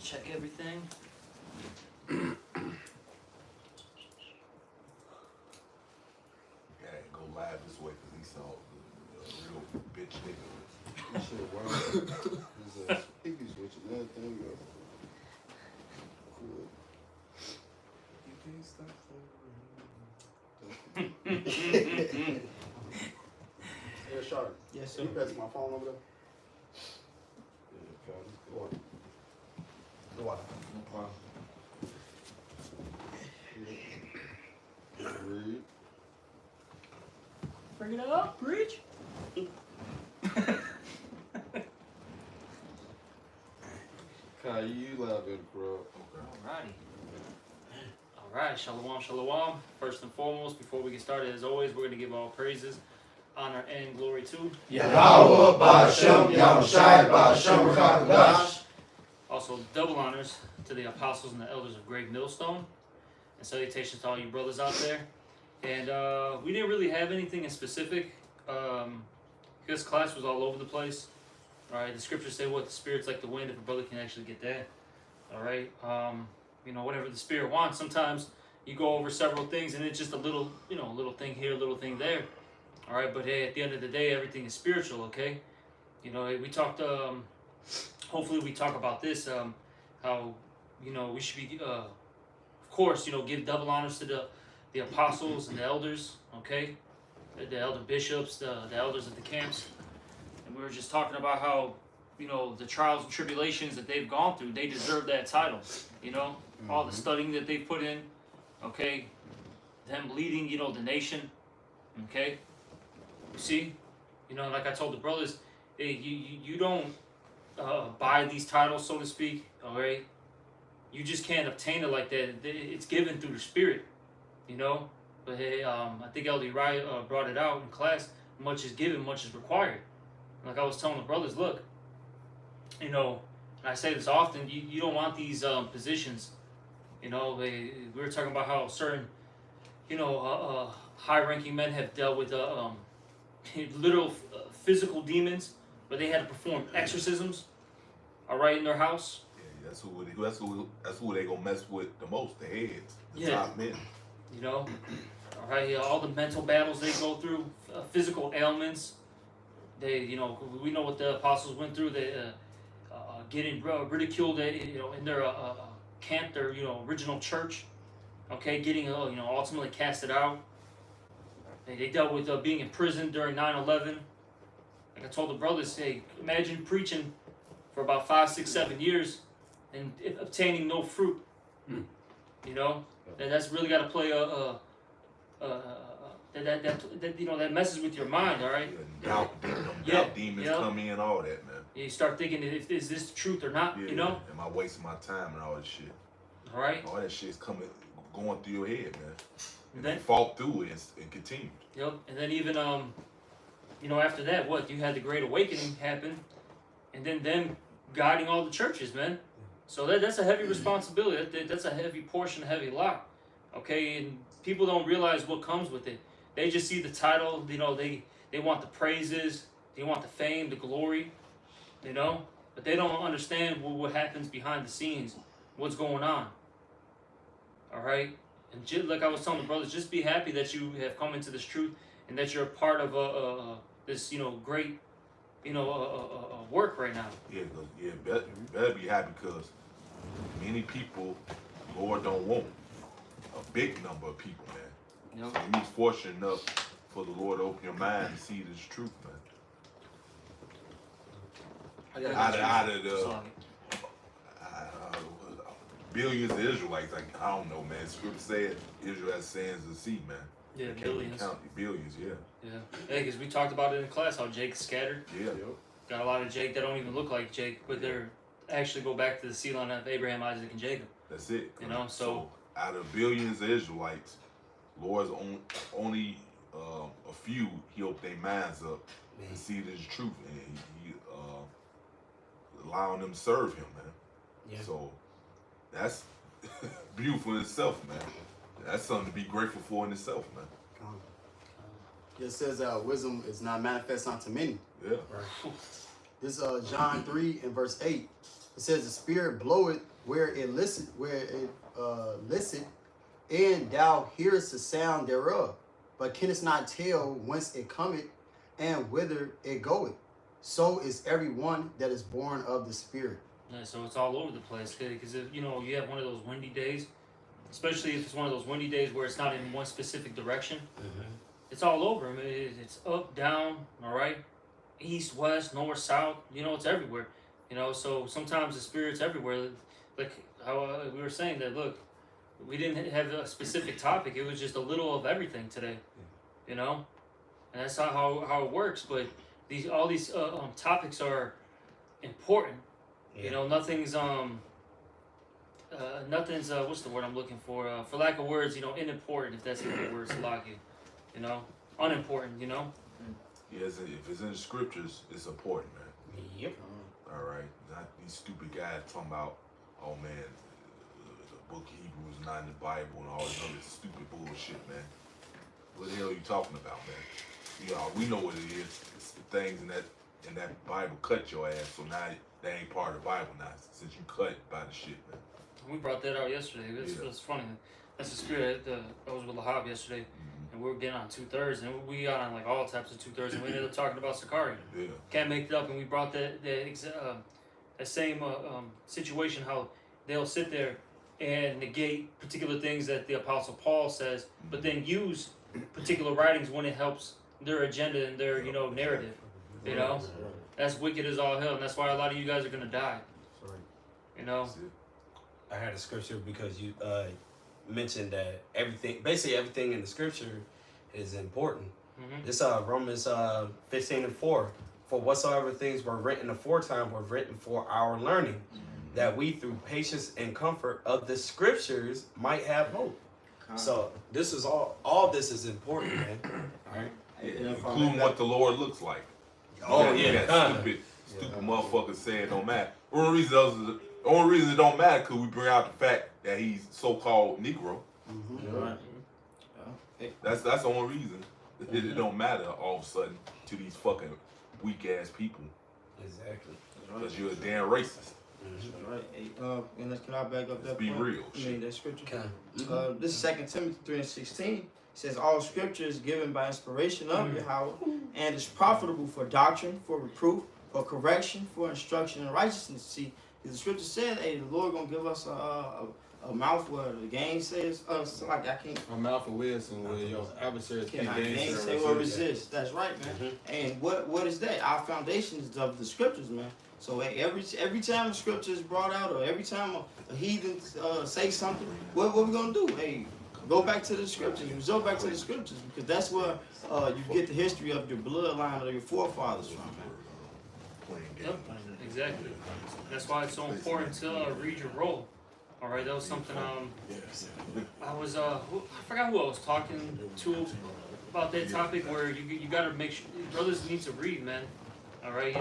check everything. Yeah, go live this way because he saw the real bitch nigga. This shit wild. There's a speaker switch and everything else. Cool. You can't stop flowing. Hey, Sharp. Yes, Can you pass my phone over there? Yeah, got it. Or the water. No problem. Read. Bring it up, preach. Kai, you loud good, bro. Alrighty. Alright, shalom, shalom. First and foremost, before we get started, as always, we're going to give all praises, honor, and glory to Yahweh, Ba'Shem, Yahushai, Ba'Shem, Chakadash. Also, double honors to the apostles and the elders of Great Millstone. And salutations to all you brothers out there. And we didn't really have anything in specific. Because class was all over the place. Alright, the scriptures say what the spirit's like the wind, if a brother can actually get that. Alright, you know, whatever the spirit wants. Sometimes you go over several things and it's just a little, you know, a little thing here, a little thing there. Alright, but hey, at the end of the day, everything is spiritual, okay? You know, we talked, hopefully we talk about this, how, you know, we should be, of course, you know, give double honors to the apostles and the elders, okay? The elder bishops, the elders of the camps. And we were just talking about how, you know, the trials and tribulations that they've gone through, they deserve that title, you know? All the studying that they've put in, okay? Them leading, you know, the nation, okay? You see? You know, like I told the brothers, hey, you don't buy these titles, so to speak, alright? You just can't obtain it like that. It's given through the Spirit, you know? But hey, I think Elder Wright brought it out in class. Much is given, much is required. Like I was telling the brothers, look, you know, and I say this often, you don't want these positions, you know. We were talking about how certain, you know, high-ranking men have dealt with literal physical demons, where they had to perform exorcisms, all right, in their house. Yeah, that's who they gonna mess with the most, the heads, the Yeah. top men. You know, all right, all the mental battles they go through, physical ailments. They, you know, we know what the apostles went through. They getting ridiculed, you know, in their camp, their, you know, original church. Okay, getting, you know, ultimately casted out. They dealt with being in prison during 9/11. Like I told the brothers, hey, imagine preaching for about 5, 6, 7 years and obtaining no fruit. You know, and that's really got to play that you know, that messes with your mind. All right. Doubt demons come in, all that, man. You start thinking, is this the truth or not? Yeah, You know. Am I wasting my time and all that shit? All right. All that shit's going through your head, man. And Then- they fought through it and continued. Yep. And then even you know, after that, what you had the Great Awakening happen, and then them guiding all the churches, man. So that's a heavy responsibility. That's a heavy portion, a heavy lot. Okay, and people don't realize what comes with it. They just see the title. You know, they want the praises, they want the fame, the glory. You know, but they don't understand what happens behind the scenes, what's going on. All right, and like I was telling the brothers, just be happy that you have come into this truth and that you're a part of this, you know, great, you know, work right now. Yeah, better be happy because many people, Lord don't want a big number of people, man. Yep. So you be fortunate enough for the Lord to open your mind and see this truth, man. Out of the billions of Israelites, like I don't know, man. Scripture said Israel has sands of the sea, man. Yeah, Can't really billions. count the billions, yeah. Yeah, because we talked about it in class how Jake is scattered. Yeah. Got a lot of Jake that don't even look like Jake, but they're actually go back to the seed line of Abraham, Isaac, and Jacob. That's it. You know, so out of billions of Israelites, Lord's only a few he opened their minds up and see this truth, and he allowing them to serve him, man. Yeah. So that's beautiful in itself, man. That's something to be grateful for in itself, man. It says wisdom is not manifest unto many. Yeah. This John 3 and verse 8. It says the spirit bloweth where it licit, and thou hearest the sound thereof, but canst not tell whence it cometh and whither it goeth. So is every one that is born of the Spirit. Yeah, so it's all over the place because if you have one of those windy days, especially if it's one of those windy days where it's not in one specific direction, it's all over. I mean, it's up, down, all right, east, west, north, south. It's everywhere. So sometimes the Spirit's everywhere. Like how we were saying that. Look, we didn't have a specific topic. It was just a little of everything today. And that's not how it works. But all these topics are important. Nothing's what's the word I'm looking for? For lack of words, unimportant, if that's even the word, Salaki. Unimportant, Yes, if it's in the scriptures, it's important, man. Yep. All right, not these stupid guys talking about, oh man, the book of Hebrews not in the Bible and all this other stupid bullshit, man. What the hell are you talking about, man? We know what it is. It's the things in that Bible cut your ass, so now that ain't part of the Bible now, since you cut by the shit, man. We brought that out yesterday. It's funny. That's the Spirit. I was with Lahab yesterday, and we were getting on 2/3, and we got on like all types of 2/3, and we ended up talking about Sakari. Yeah. Can't make it up, and we brought that same situation, how they'll sit there and negate particular things that the Apostle Paul says, but then use particular writings when it helps their agenda and their narrative. That's wicked as all hell, and that's why a lot of you guys are gonna die. That's it. I had a scripture because you mentioned that basically everything in the scripture is important. This Romans 15:4. For whatsoever things were written aforetime were written for our learning, that we through patience and comfort of the scriptures might have hope. So this is all this is important, man. All right. Including what the Lord looks like. Oh You yeah. got stupid motherfuckers saying it don't matter. The only reason it don't matter because we bring out the fact that he's so-called Negro. That's the only reason it don't matter all of a sudden to these fucking weak ass people. Exactly. Because you're a damn racist. Right. Hey, and can I back up that Be point? real. I mean, that scripture. Okay. This is 2 Timothy 3:16. Says all scripture is given by inspiration of Yahweh and is profitable for doctrine, for reproof, for correction, for instruction in righteousness. See, the scripture said, hey, the Lord gonna give us a mouth where the game says so like I can't A mouth of wisdom where your adversaries can't say or resist. That's right, man. And what is that? Our foundation is of the scriptures, man. So every time a scripture is brought out, or every time a heathen say something, what we gonna do? Hey, go back to the scriptures. Resort back to the scriptures, because that's where you get the history of your bloodline or your forefathers from, man. Yep, exactly. That's why it's so important to read your role. All right, that was something. I was I forgot who I was talking to about that topic, where you got to make sure brothers need to read, man. All right,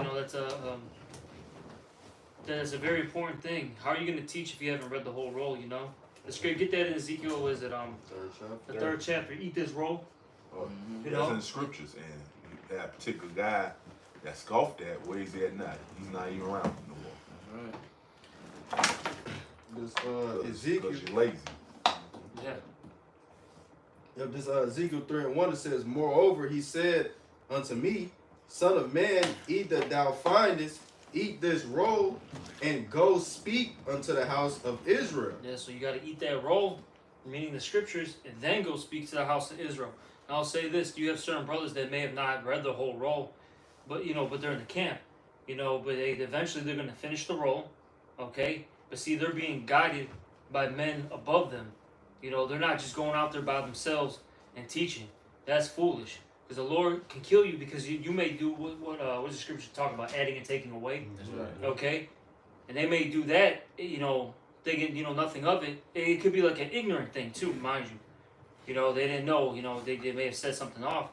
that's a very important thing. How are you going to teach if you haven't read the whole roll? Let's get that in Ezekiel. Is it the 3rd chapter? Eat this roll. That's in the scriptures, and that particular guy that scoffed at, where is he at now? He's not even around no more. Right. This Ezekiel. Because you're lazy. Yeah. Yep, this Ezekiel 3:1, it says, moreover, he said unto me, Son of man, either thou findest, eat this roll, and go speak unto the house of Israel. Yeah, so you got to eat that roll, meaning the scriptures, and then go speak to the house of Israel. And I'll say this: you have certain brothers that may have not read the whole roll, but but they're in the camp, but eventually they're going to finish the roll, okay? But see, they're being guided by men above them. They're not just going out there by themselves and teaching. That's foolish. Because the Lord can kill you because you may do what the scripture talking about, adding and taking away. That's right. Okay? And they may do that, thinking, nothing of it. It could be like an ignorant thing too, mind you. They didn't know, they may have said something off.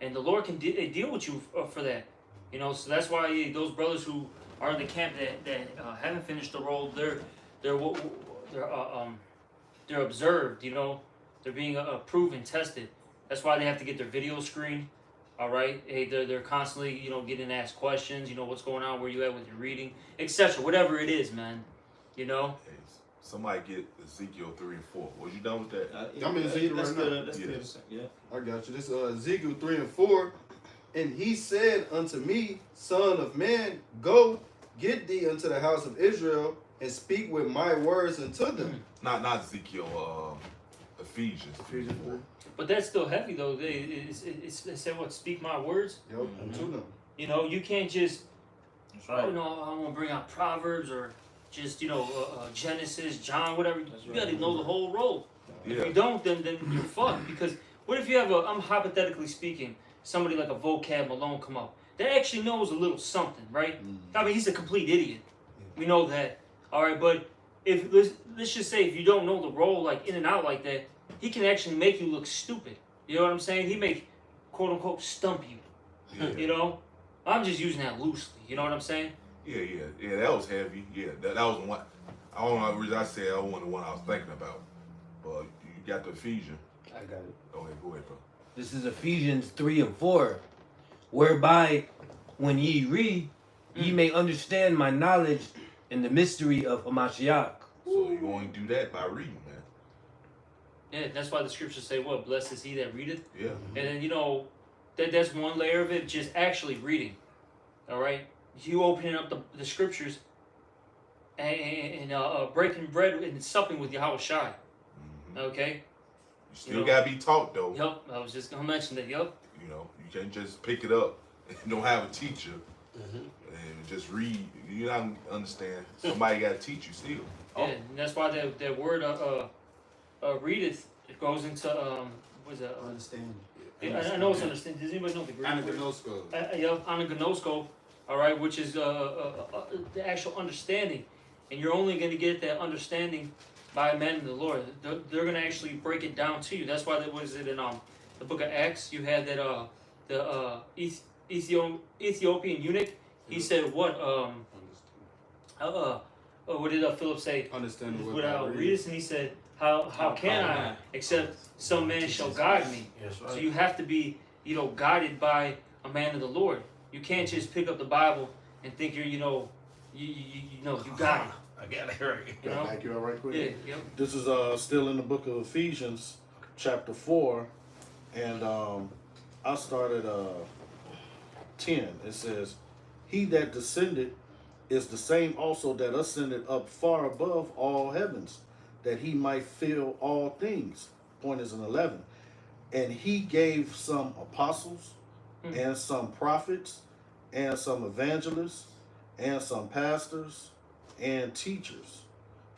And the Lord can deal with you for that. So that's why those brothers who are in the camp that haven't finished the roll, they're observed, they're being approved and tested. That's why they have to get their video screened. All right, hey, they're constantly, getting asked questions. What's going on, where you at with your reading, etc. Whatever it is, man. You know. Hey, somebody get Ezekiel 3 and 4. Was you done with that? I'm in Ezekiel Let's right do now. it. Let's do Yeah. it. Yeah. I got you. This Ezekiel 3 and 4. And he said unto me, Son of man, go, get thee unto the house of Israel, and speak with my words unto them. Not Ezekiel. Ephesians 3 and 4. But that's still heavy though. It said what? Speak my words. Yep, unto them. You know, you can't just That's oh right. no, I'm gonna bring out Proverbs or just Genesis, John, whatever. You gotta know the whole roll. If Yeah. you don't, then you're fucked. Because what if you have I'm hypothetically speaking, somebody like a Vocab Malone come up that actually knows a little something, right? I mean, he's a complete idiot. We know that. All right, but if let's just say if you don't know the role like in and out like that, he can actually make you look stupid. You know what I'm saying? He make quote unquote stump you. Yeah. You know, I'm just using that loosely. You know what I'm saying? Yeah, that was heavy. Yeah, that was one. I don't know the reason I said that wasn't the one I was thinking about. But you got the Ephesians. I got it. Go ahead, bro. This is Ephesians 3 and 4. Whereby, when ye read, ye may understand my knowledge in the mystery of Hamashiach. So you only do that by reading, man. Yeah, that's why the scriptures say what? Blessed is he that readeth. Yeah. And then that's one layer of it, just actually reading. All right, you opening up the scriptures and breaking bread and supping with Yahweh Shai. Mm-hmm. Okay. You still gotta be taught though. Yep, I was just gonna mention that. Yep. You know, you can't just pick it up and don't have a teacher Mm-hmm. and just read. You don't understand. Somebody gotta teach you still. Yeah, and that's why that word readeth, it goes into what is that? Understand. I know it's understand. Does anybody know the Greek word? Yep, anagnosko, all right, which is the actual understanding, and you're only going to get that understanding by a man in the Lord. They're going to actually break it down to you. That's why what is it in the book of Acts? You had that the Ethiopian eunuch. He said what what did Philip say? Understand Without readers, and he said, how can I except some man shall guide me? That's So you have to be, guided by a man of the Lord. You can't just pick up the Bible and think you're, you got it. I got it right. You know? Back you up right quick. Yeah, yep. This is still in the book of Ephesians, chapter 4, and I started 10. It says, "He that descended is the same also that ascended up far above all heavens, that he might fill all things." Point is in 11. "And he gave some apostles, and some prophets, and some evangelists, and some pastors, and teachers,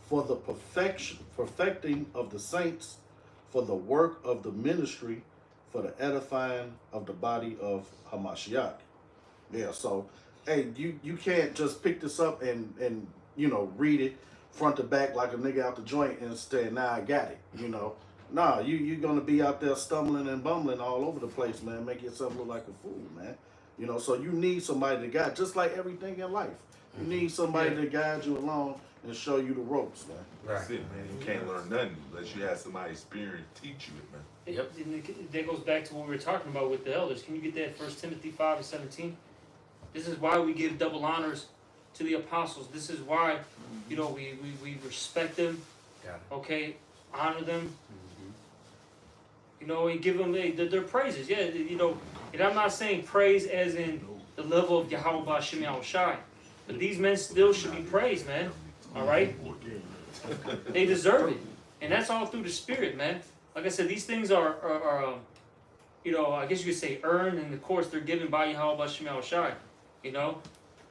for the perfecting of the saints, for the work of the ministry, for the edifying of the body of Hamashiach." Yeah, so hey, you can't just pick this up and read it front to back like a nigga out the joint and say, "Nah, I got it." Nah, you're gonna be out there stumbling and bumbling all over the place, man. Make yourself look like a fool, man. So you need somebody to guide, just like everything in life. You need somebody to guide you along and show you the ropes, man. That's it, man. You can't learn nothing unless you have somebody experienced teach you it, man. Yep. And that goes back to what we were talking about with the elders. Can you get that 1 Timothy 5:17? This is why we give double honors to the apostles. This is why, we respect them. Got it. Okay, honor them. And give them their praises. Yeah, and I'm not saying praise as in the level of Yahweh Ba'Shem Yahushai, but these men still should be praised, man. All right, they deserve it, and that's all through the Spirit, man. Like I said, these things are I guess you could say earned, and of course they're given by Yahweh Ba'Shem Yahushai.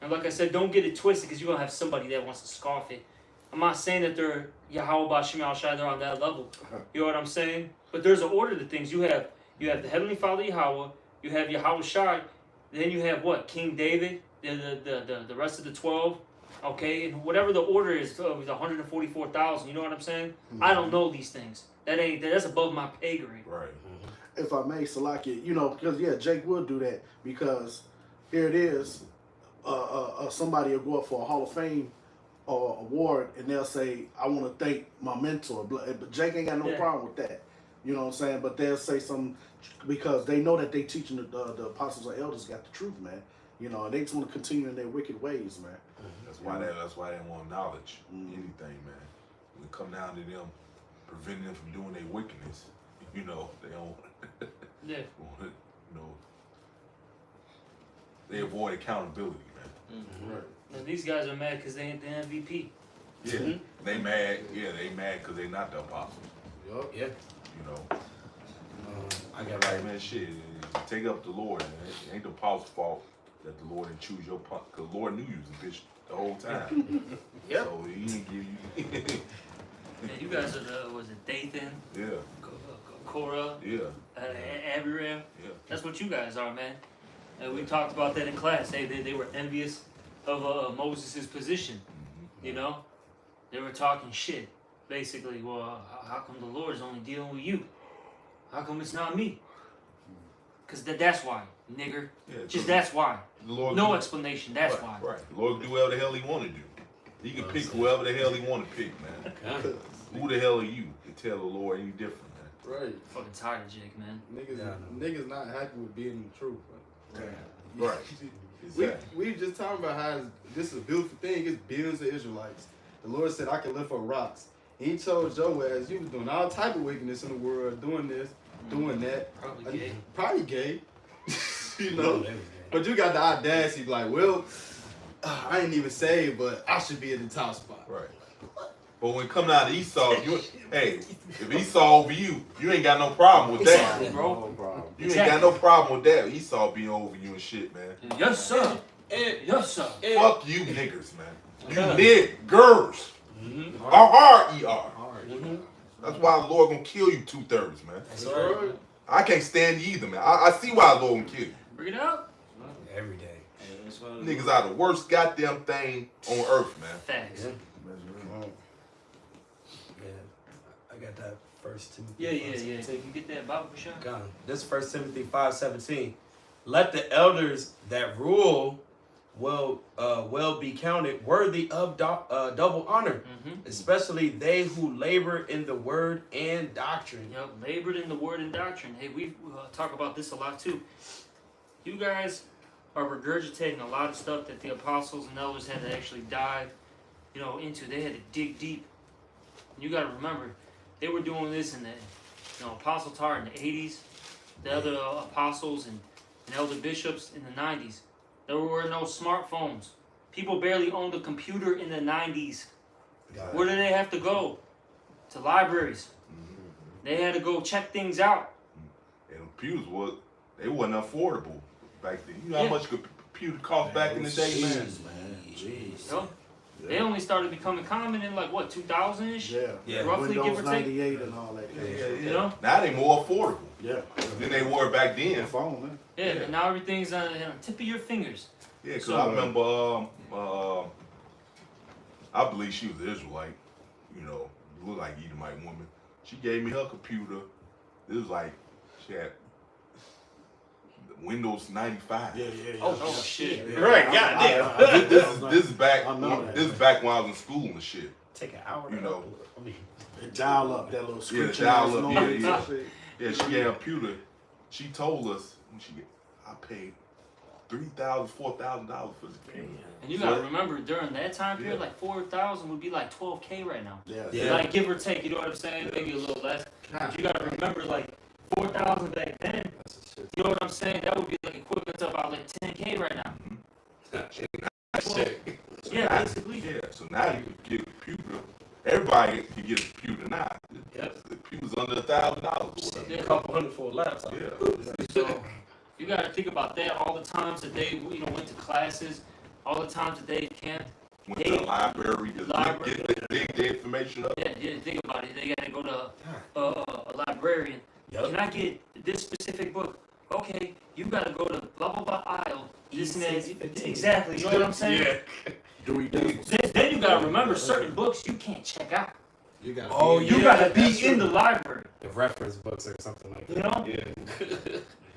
And like I said, don't get it twisted, because you're gonna have somebody that wants to scoff it. I'm not saying that they're Yahweh Ba'Shem Yahushai, they're on that level. You know what I'm saying? But there's an order to things. You have the Heavenly Father Yahweh, you have Yahweh Shai, then you have what? King David, the rest of the 12, okay? And whatever the order is of the 144,000, you know what I'm saying? I don't know these things. That's above my pay grade. Right. If I may, Salakia, because Jake will do that, because here it is, somebody will go up for a Hall of Fame or award, and they'll say, "I want to thank my mentor," but Jake ain't got no problem with that. You know what I'm saying? But they'll say something because they know that they teaching the apostles or elders got the truth, man. And they just want to continue in their wicked ways, man. That's why they don't want knowledge. Anything, man. When it come down to them preventing them from doing their wickedness, you know, they don't. Yeah. You know, they avoid accountability, man. Right. And these guys are mad because they ain't the MVP. Yeah, they mad. Yeah, they mad because they not the apostles. Yup. Yeah. You know, I got right, man. Shit, take up the Lord. Man. It ain't the apostles' fault that the Lord didn't choose your punk. Cause the Lord knew you was a bitch the whole time. Yep. So he didn't give you. Man, you guys are the, was it Dathan, Yeah, Korah, yeah, Abiram? yeah. That's what you guys are, man. And we talked about that in class. They were envious of Moses' position, you know? They were talking shit, basically. Well, how come the Lord is only dealing with you? How come it's not me? Because that's why, nigger. Yeah, Just that's why. the Lord No do- explanation, that's right, why. Right. The Lord do whatever the hell he want to do. He can pick whoever the hell he want to pick, man. Who the hell are you to tell the Lord any different, man? Right. Fucking tired of Jake, man. Niggas not happy with being in the truth. Right. Exactly. We just talking about how this is a beautiful thing. It's billions of Israelites. The Lord said, I can lift up rocks. He told Joaz, you was doing all type of wickedness in the world, doing this, doing that. Probably gay. Probably gay. You know? But you got the audacity, like, well, I ain't even saved, but I should be at the top spot. Right. But when it come down to Esau, hey, if Esau over you, you ain't got no problem with that. Exactly, bro. No problem. You ain't got no problem with that. Esau being over you and shit, man. Yes, sir. Yes, sir. Fuck you niggers, man. You niggers. R-R-E-R. That's why the Lord gonna kill you 2/3, man. That's right. I can't stand you either, man. I see why the Lord gonna kill you. Bring it out. Every day. Niggas are the worst goddamn thing on earth, man. Facts. Yeah. I got that first Timothy. Yeah. You get that Bible for sure? Gone. This 1 Timothy 5:17. Let the elders that rule well be counted worthy of double honor, especially they who labor in the word and doctrine. Yep, labored in the word and doctrine. Hey, we talk about this a lot too. You guys are regurgitating a lot of stuff that the apostles and elders had to actually dive, into. They had to dig deep. You got to remember, they were doing this in the, Apostle Tar in the 80s, the other apostles and elder bishops in the 90s. There were no smartphones. People barely owned a computer in the 90s. Where did they have to go? To libraries. They had to go check things out. And computers they wasn't affordable back then. You know how much a computer cost back in the day, man? Jeez. Yo, they only started becoming common in 2000-ish? Yeah. Roughly, give Windows or take. 98 and all that. You know? Now they more affordable Yeah. than they were back then. Phone, man. Yeah, and now everything's on the tip of your fingers. Yeah, because So- I remember, I believe she was an Israelite, looked like Edomite woman. She gave me her computer. It was like, she had Windows 95. Yeah. Oh shit. Yeah. Right, goddamn. This is back. I know that. This is back when I was in school and shit. Take an hour. You know. Dial up that little Yeah, screeching dial ass up. noise. Yeah. She had a computer. She told us when I paid $3,000, $4,000 for the computer. And you gotta remember, during that time period, 4,000 would be like 12K right now. Yeah. Like give or take, you know what I'm saying? Maybe a little less. But you gotta remember, 4,000 back then. You know what I'm saying? That would be equivalent to about 10K right now. Yeah, basically. Yeah, so now you can get a computer. Everybody can get a computer now. Yep. The computer's under $1,000. A couple hundred for a laptop. Yeah. So you gotta think about that. All the times that they, went to classes, all the times that they camped. Went to the library to dig the information up. Yeah, think about it. They gotta go to a librarian. Can I get this specific book? Okay, you gotta go to blah blah blah aisle. This and that. Exactly. You know what I'm saying? Yeah. Then you gotta remember certain books you can't check out. You got. You gotta be in the library. The reference books or something like that. You know? Yeah.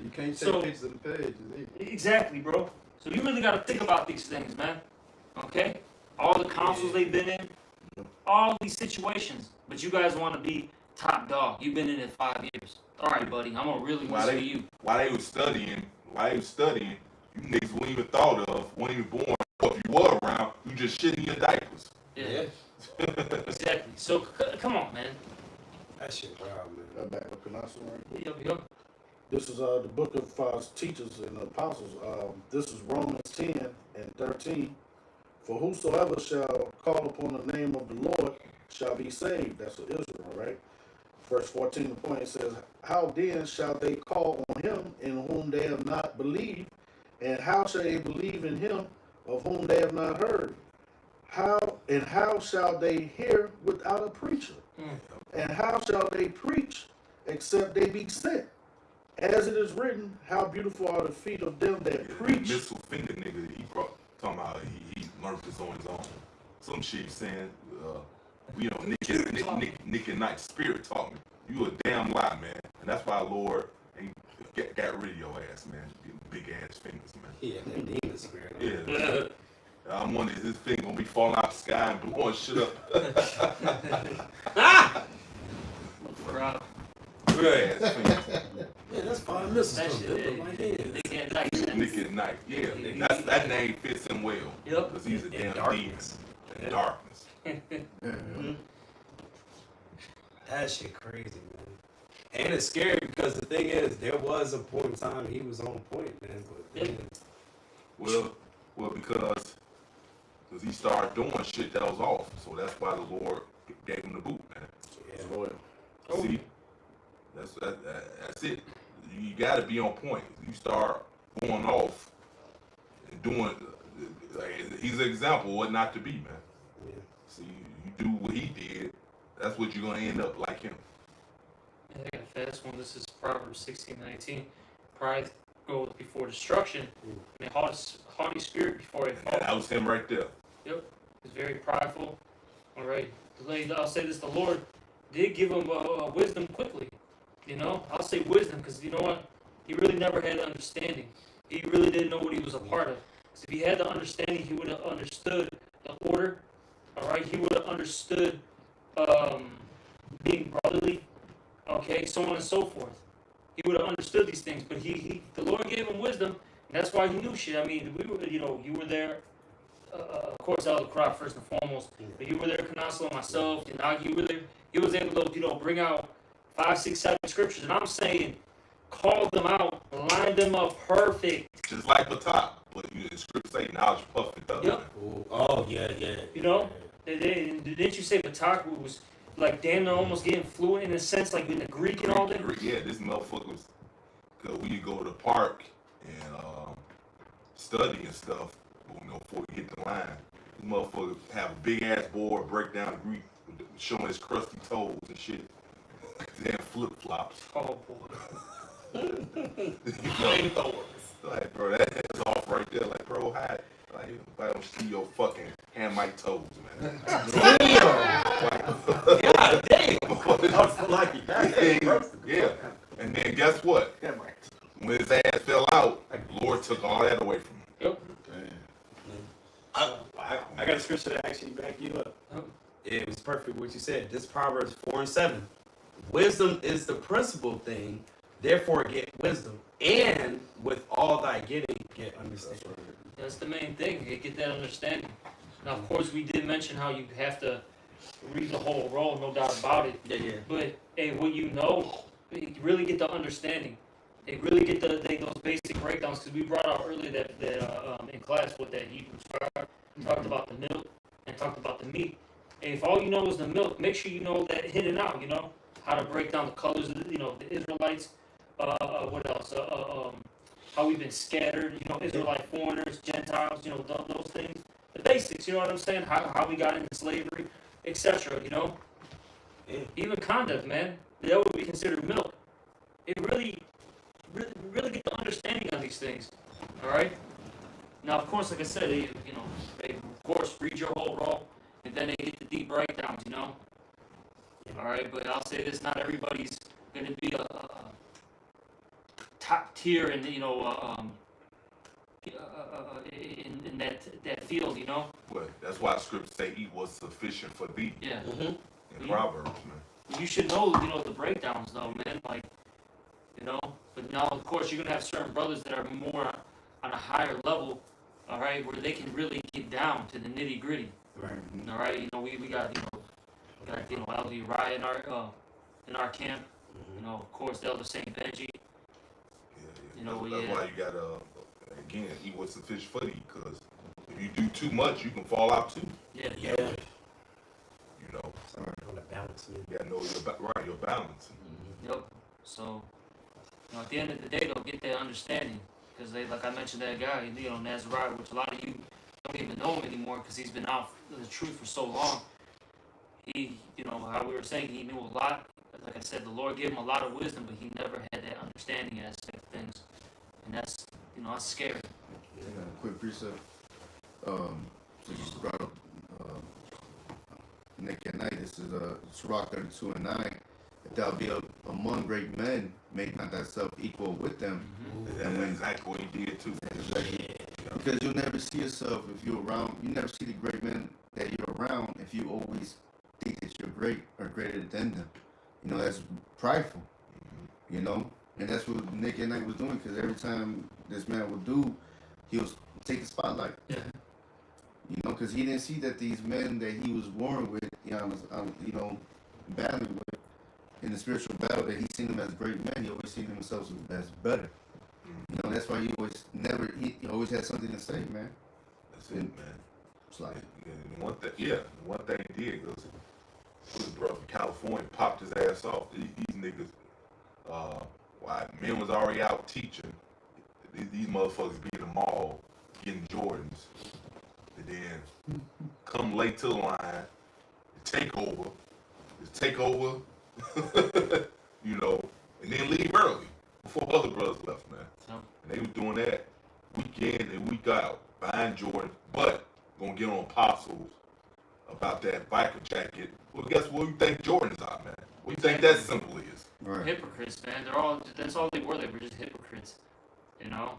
You can't take So- pictures of the pages either. Exactly, bro. So you really gotta think about these things, man. Okay? All the councils they've been in, all these situations. But you guys wanna be top dog. You've been in it 5 years. Alright, buddy, I'm gonna really listen to you. While they was studying, you niggas weren't even thought of, weren't even born. Or if you were around, around, you just shitting your diapers. Yeah, exactly. So come on, man. That shit wild, man. That back up, can I say right? Yup. This is the book of teachers and apostles. This is Romans 10 and 13. For whosoever shall call upon the name of the Lord shall be saved. That's for Israel, right? Verse 14, the point says, how then shall they call on him in whom they have not believed? And how shall they believe in him of whom they have not heard? How shall they hear without a preacher? And how shall they preach except they be sent? As it is written, how beautiful are the feet of them that preach. Missile finger nigga, he brought, talking about he learned this on his own. Some shit saying, we don't Nick and Night spirit taught me. You a damn lie, man. And that's why Lord ain't got rid of your ass, man. Big ass fingers, man. Yeah, that demon spirit. Yeah. I'm wondering, is this thing gonna be falling out the sky and blowing shit up? Crap. Big ass fingers. Yeah, that's fine. This That is shit, like hands. they can't like that. Nick at Night. Yeah. That name fits him well. Yep. Because he's a In damn demon. darkness. In darkness. That shit crazy, man. And it's scary because the thing is, there was a point in time he was on point, man. But then, Well, because he started doing shit that was off. So that's why the Lord gave him the boot, man. yeah, Loyal. See? That's it. You gotta be on point. You start going off and doing, like, he's an example of what not to be, man. yeah. See, you do what he did, that's what you're gonna end up like him. Yeah, I got a fast one. This is Proverbs 16:19. Pride goes before destruction, and a haughty spirit before a And fall. that was him right there. He's very prideful. All right. I'll say this: the Lord did give him wisdom quickly. You know, I'll say wisdom because you know what? He really never had understanding. He really didn't know what he was a part of. Because if he had the understanding, he would have understood the order. All right. He would have understood being brotherly. Okay, so on and so forth. He would have understood these things, but the Lord gave him wisdom, and that's why he knew shit. I mean, you were there. Of course, Elder Crop first and foremost, but you were there, Canaslo, myself, Yanagi, you were there. He was able to, bring out 5, 6, 7 scriptures, and I'm saying, call them out, line them up perfect. Just like Batak. But the script say knowledge puffed up. Yep. Ooh, oh, yeah. You know, didn't you say Batak was like damn near almost getting fluent in a sense, like in the Greek and all that? Yeah, this motherfucker was, cause we go to the park and study and stuff. But before we hit the line, this motherfucker have a big ass board, break down Greek, showing his crusty toes and shit. Then flip flops. Oh boy. Like, bro, that's off right there. Like, bro, hi. Like, if I don't see your fucking hand mic toes, man. God damn. Yeah. And then guess what? When his ass fell out, the Lord took all that away from him. Yep. I got a scripture to actually back you up. Oh. It was perfect what you said. This Proverbs 4:7. Wisdom is the principal thing, therefore get wisdom. And with all thy getting, get understanding. That's the main thing. You get that understanding. Now, of course, we did mention how you have to read the whole roll, no doubt about it. Yeah. But hey, what you know, you really get the understanding. They really get those basic breakdowns because we brought out earlier that in class what that Hebrews 5 talked about the milk and talked about the meat. And if all you know is the milk, make sure you know that in and out. You know how to break down the colors of the Israelites. What else? How we've been scattered. Israelite foreigners, Gentiles. Those things. The basics. You know what I'm saying? How we got into slavery, etc. Yeah. Even conduct, man. That would be considered milk. It really get the understanding of these things. All right. Now, of course, like I said, they of course read your whole roll, and then they get the deep breakdowns. All right, but I'll say this: not everybody's going to be a top tier, and in that field. But that's why scripture say eat was sufficient for thee Yeah. in Proverbs, man. You should know, the breakdowns, though, man. Like, But now, of course, you're gonna have certain brothers that are more on a higher level all right, where they can really get down to the nitty gritty. Right. All right, you know, we got Elder Uriah in our camp. You know, of course, the Elder Saint Benji. You know, that's why you gotta again eat what's the fish for you, because if you do too much, you can fall out too. Yeah. Yeah. You know, On the balance. you gotta know your balance. Yep. So, you know, at the end of the day, they'll get that understanding. Because they, like I mentioned, that guy, you know, Nazariah, which a lot of you don't even know him anymore because he's been out in the truth for so long. He, you know, how we were saying, he knew a lot. Like I said, the Lord gave him a lot of wisdom, but he never had that understanding aspect of things. And that's, you know, that's scary. Quick precept. So you brought up Nick at night. This is Sirach 32 and 9. If thou be among great men, make not thyself equal with them. That's exactly what he did too. Exactly. Because you'll never see yourself if you're around. You never see the great men that you're around if you always think that you're great or greater than them. You know, that's prideful. You know, and that's what Nick at night was doing. Because every time this man would do, he was take the spotlight. Yeah. You know, because he didn't see that these men that he was warring with, you know, battling with in the spiritual battle, that he seen them as great men. He always seen himself as better. You know, that's why he always had something to say, man. That's it, man. It's like, And one thing he did was his brother from California popped his ass off. These niggas, why men was already out teaching. These motherfuckers be in the mall getting Jordans, and then come late to the line, take over, you know, and then leave early before other brothers left, man. So, And they was doing that week in and week out, buying Jordan, but gonna get on apostles about that biker jacket. Well, guess what you think Jordans are, man? What you think that simple is? right. hypocrites, man. That's all they were. They were just hypocrites. You know,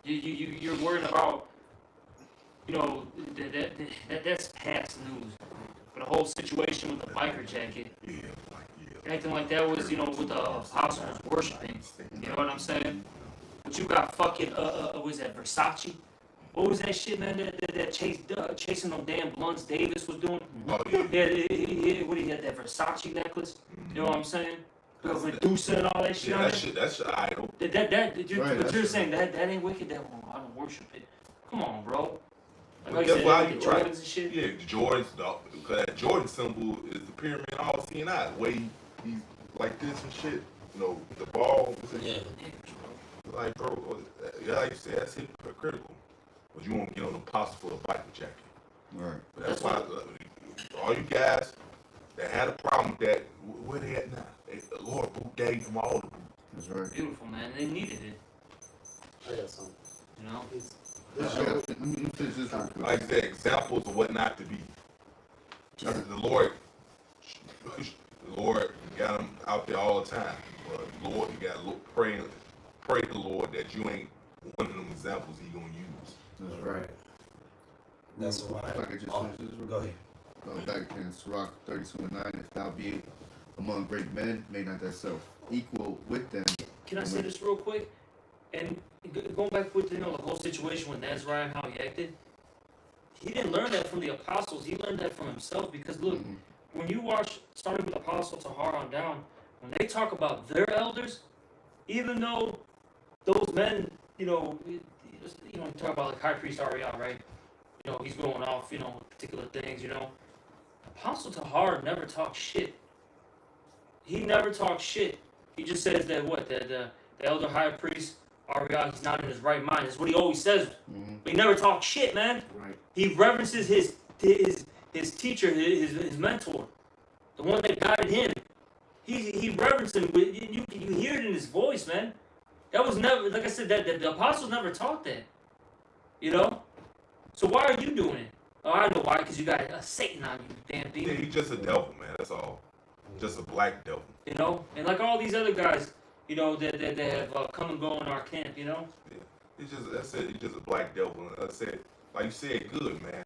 you're worried about, you know, that's past news. But the whole situation with the biker jacket, acting like that was, you know, what the apostles was worshiping. You know what I'm saying? But you got fucking, what was that, Versace? What was that shit, man, that chasing them damn blunts Davis was doing? Oh, yeah. What he had, that Versace necklace? You know what I'm saying? Medusa and all that shit. Yeah, that's your idol. You're saying that ain't wicked. That I don't worship it. Come on, bro. Like That's you why said, you the right. Jordans and shit. Yeah, the Jordans, because that Jordan symbol is the pyramid all seeing eye. The way he's like this and shit. You know, the ball. Yeah. Like, bro, yeah, like you said, that's hypocritical. But you won't get on the apostle for a biker jacket. Right. But that's why all you guys that had a problem with that, where they at now? The Lord gave them all the boot. That's right. Beautiful, man. They needed it. I got something. You know. Let me finish this real quick. Like I said, examples of what not to be. The Lord got them out there all the time. But Lord, you got to pray the Lord that you ain't one of them examples he gonna use. That's right. That's why. If I could just finish this real Go quick. ahead. Back in Sirach 32 and 9, if thou be among great men, make not thyself equal with them. Can I say this real quick? And going back with, you know, the whole situation with Nazariah and how he acted, he didn't learn that from the apostles. He learned that from himself. Because look, when you watch, starting with Apostle Tahar on down, when they talk about their elders, even though those men, you know, you talk about like High Priest Ariel, right? You know, he's going off, you know, particular things, you know. Apostle Tahar never talks shit. He never talks shit. He just says that the elder high priest Ariel, he's not in his right mind. That's what he always says. But he never talks shit, man. Right. He reverences his teacher, his mentor, the one that guided him. He reverenced him. You hear it in his voice, man. That was never, like I said, that the apostles never taught that. You know? So why are you doing it? Oh, I know why, because you got Satan on you, damn Yeah, demon. he's just a devil, man. That's all. Just a black devil. You know? And like all these other guys, you know, that have come and go in our camp, you know? He's just a black devil. And I said, like you said, good, man.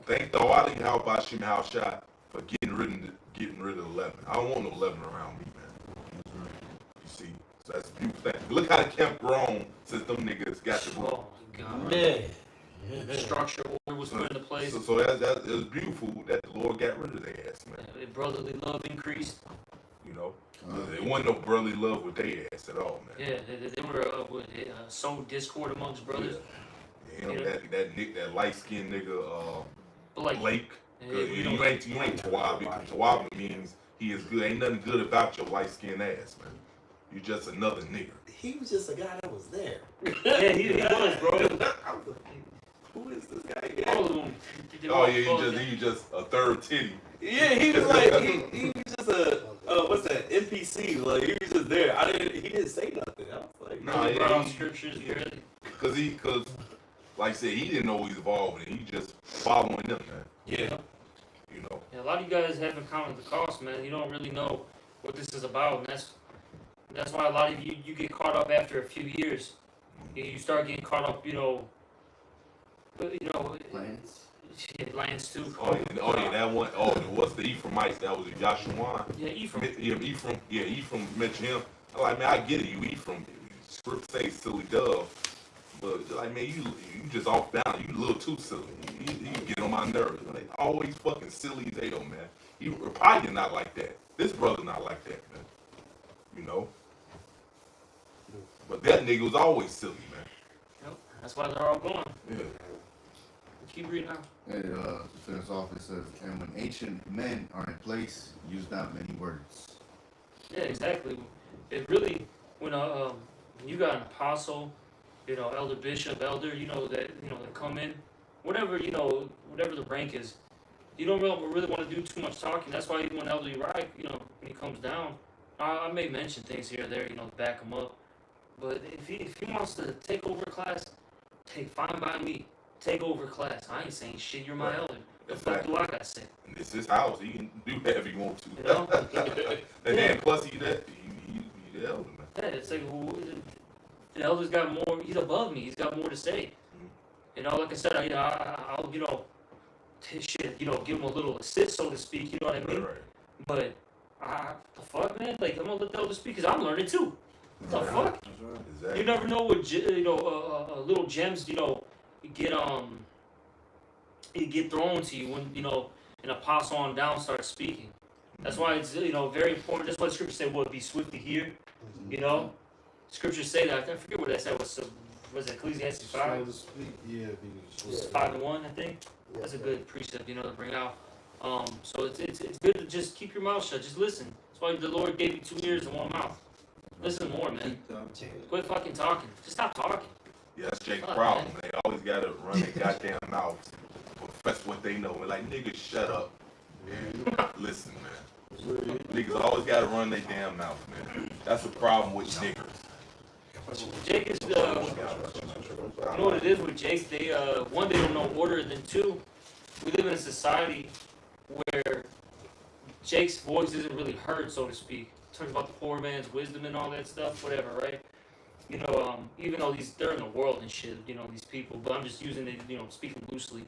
Thank the Ali how about Shim Shot for getting rid of 11. I don't want no 11 around me, man. You see? So that's a beautiful thing. Look how the camp grown since them niggas got the book. Oh, my God. Yeah. structure, order was put into place. So that it was beautiful that the Lord got rid of their ass, man. Brotherly love increased. You know, there wasn't no brotherly love with their ass at all, man. Yeah, they were so discord amongst brothers. Yeah. You know, Yeah. that light skinned nigga, But Blake. yeah, 'Cause we you don't- ain't Tawabi. Tawabi means he is good. Ain't nothing good about your light skinned ass, man. You just another nigga. He was just a guy that was there. yeah, he was, bro. Who is this guy? All of them. Oh yeah, he just a third titty. Yeah, he was like he was just a what's that NPC? Like he was just there. He didn't say nothing. I was like, Nah, He yeah, brought out he- scriptures, really. Cause like I said, he didn't know he was involved in it. He just following them, man. yeah. You know. Yeah, a lot of you guys haven't counted the cost, man. You don't really know what this is about, and that's why a lot of you get caught up after a few years. You start getting caught up, Plans. Lance too. Oh yeah, that one. Oh, what's the Ephraimites? That was Yashuan. Yeah, Ephraim. Ephraim mentioned him. I'm like, man, I get it. You Ephraim. Script say silly dove, but like, man, you just off down. You a little too silly. You get on my nerves. Like, always fucking silly as hell, man. You probably not like that. This brother not like that, man. You know. But that nigga was always silly, man. Yep, that's why they're all going. Yeah. Keep reading now. To finish off, it says, and when ancient men are in place, use not many words. Yeah, exactly. It really when you got an apostle, elder bishop, elder, that come in, whatever the rank is, you don't really want to do too much talking. That's why even when Elder Uriah, when he comes down, I may mention things here or there, to back him up. But if he wants to take over class, fine by me. Take over class. I ain't saying shit. You're my Right. elder. The fuck do I gotta say? And it's his house. He can do whatever he wants to. You know? And then plus he the elder, man. Yeah, it's like the elder's got more. He's above me. He's got more to say. Like I said, I'll shit, give him a little assist, so to speak. You know what I mean? Right. But the fuck, man. Like I'm gonna let the elder speak because I'm learning too. What the fuck? Exactly. You never know what little gems get thrown to you when an apostle on down starts speaking. That's why it's very important. That's why the scriptures say, "Well, be swift to hear." Scriptures say that. I forget what that said. Was it Ecclesiastes 5? Yeah, 5:1, I think. That's a good precept, to bring out. So it's good to just keep your mouth shut. Just listen. That's why the Lord gave you 2 ears and 1 mouth. Listen more, man. Quit fucking talking. Just stop talking. Yeah, that's Jake's problem. They always gotta run their goddamn mouths, profess what they know. And like, niggas, shut up. Listen, man. Niggas always gotta run their damn mouth, man. That's the problem with niggas. Jake is you know what it is with Jake? They one, they don't know order, and then two, we live in a society where Jake's voice isn't really heard, so to speak. Talks about the poor man's wisdom and all that stuff, whatever, right? Even though they're in the world and shit, these people, but I'm just using it, speaking loosely.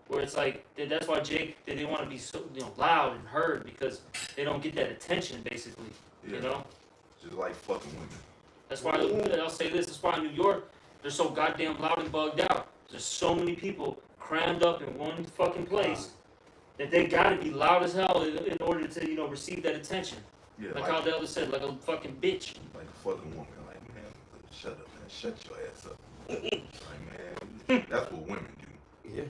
Where it's like, that's why Jake, they want to be so, loud and heard because they don't get that attention, basically, Yeah. Just like fucking women. That's why, I'll say this, that's why in New York, they're so goddamn loud and bugged out. There's so many people crammed up in one fucking place that they gotta be loud as hell in order to, receive that attention. Yeah, Like how the elder said, like a fucking bitch. like a fucking woman. Like, man, shut up, man. Shut your ass up. Like, man, that's what women do. Yeah.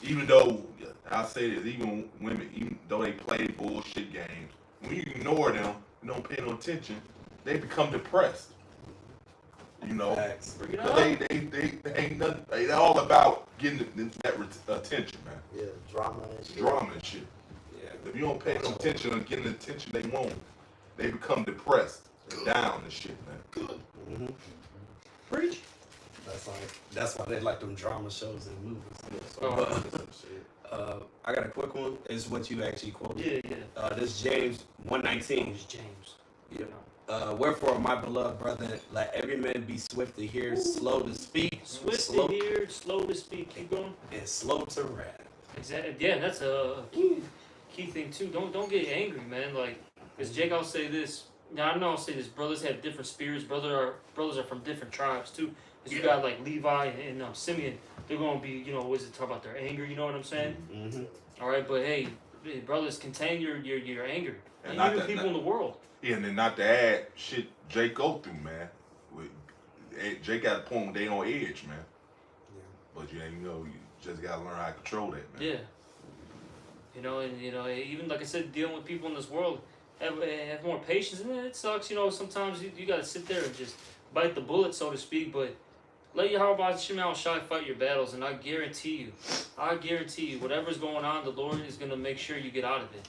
Even though I say this, even women, even though they play bullshit games, when you ignore them, you don't pay no attention, they become depressed. Facts. Bring it Because up. they ain't nothing. They all about getting that attention, man. Yeah, drama and shit. Drama and shit. Yeah. If you don't pay no attention and getting the attention they want, they become depressed and down and shit, man. Preach. That's why they like them drama shows and movies. Oh. I got a quick one. It's what you actually quoted. Yeah. This James 1:19. It's James. Yeah. Wherefore, my beloved brethren, let every man be swift to hear, slow to speak, Swift slow to hear, slow to speak. Keep going. and slow to wrath. Exactly. Yeah, that's a key thing too. Don't get angry, man. Like, cause Jake, I'll say this. Now I know I'll say this. Brothers have different spirits. Brothers are from different tribes too. Because you got like Levi and Simeon, they're going to be, you know, what is it, talk about their anger, you know what I'm saying? Mm-hmm. All right, but hey, brothers, contain your anger. And And not even that- people in the world. Yeah, and then not to add shit Jake go through, man. Jake got a point where they on edge, man. Yeah. But you know, you just gotta learn how to control that, man. Yeah. You know, and you know, even like I said, dealing with people in this world, have more patience. And it sucks, you know. Sometimes you gotta sit there and just bite the bullet, so to speak. But let Yahweh Shema Shai fight your battles, and I guarantee you, whatever's going on, the Lord is gonna make sure you get out of it.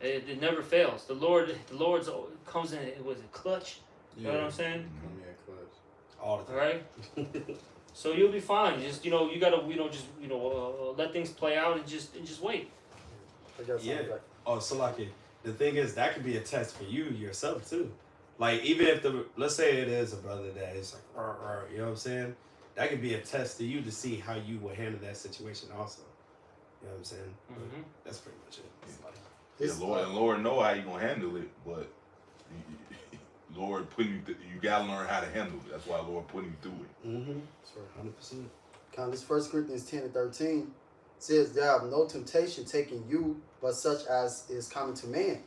It never fails. The Lord's comes in. Was it clutch? You know what I'm saying? Come here, clutch. All the All time. right. So you'll be fine. Just you gotta let things play out and just wait. I got something Yeah. back. Oh, so like the thing is that could be a test for you yourself too. Like even if let's say it is a brother that is like, you know what I'm saying? That could be a test to you to see how you will handle that situation also. You know what I'm saying? Mm-hmm. That's pretty much it. It's like, Yeah, Lord know how you gonna handle it, but Lord putting you, you gotta learn how to handle it. That's why Lord putting you through it. mm-hmm. That's right. 100%. This 1 Corinthians 10 and 13 says, there have no temptation taken you, but such as is common to man.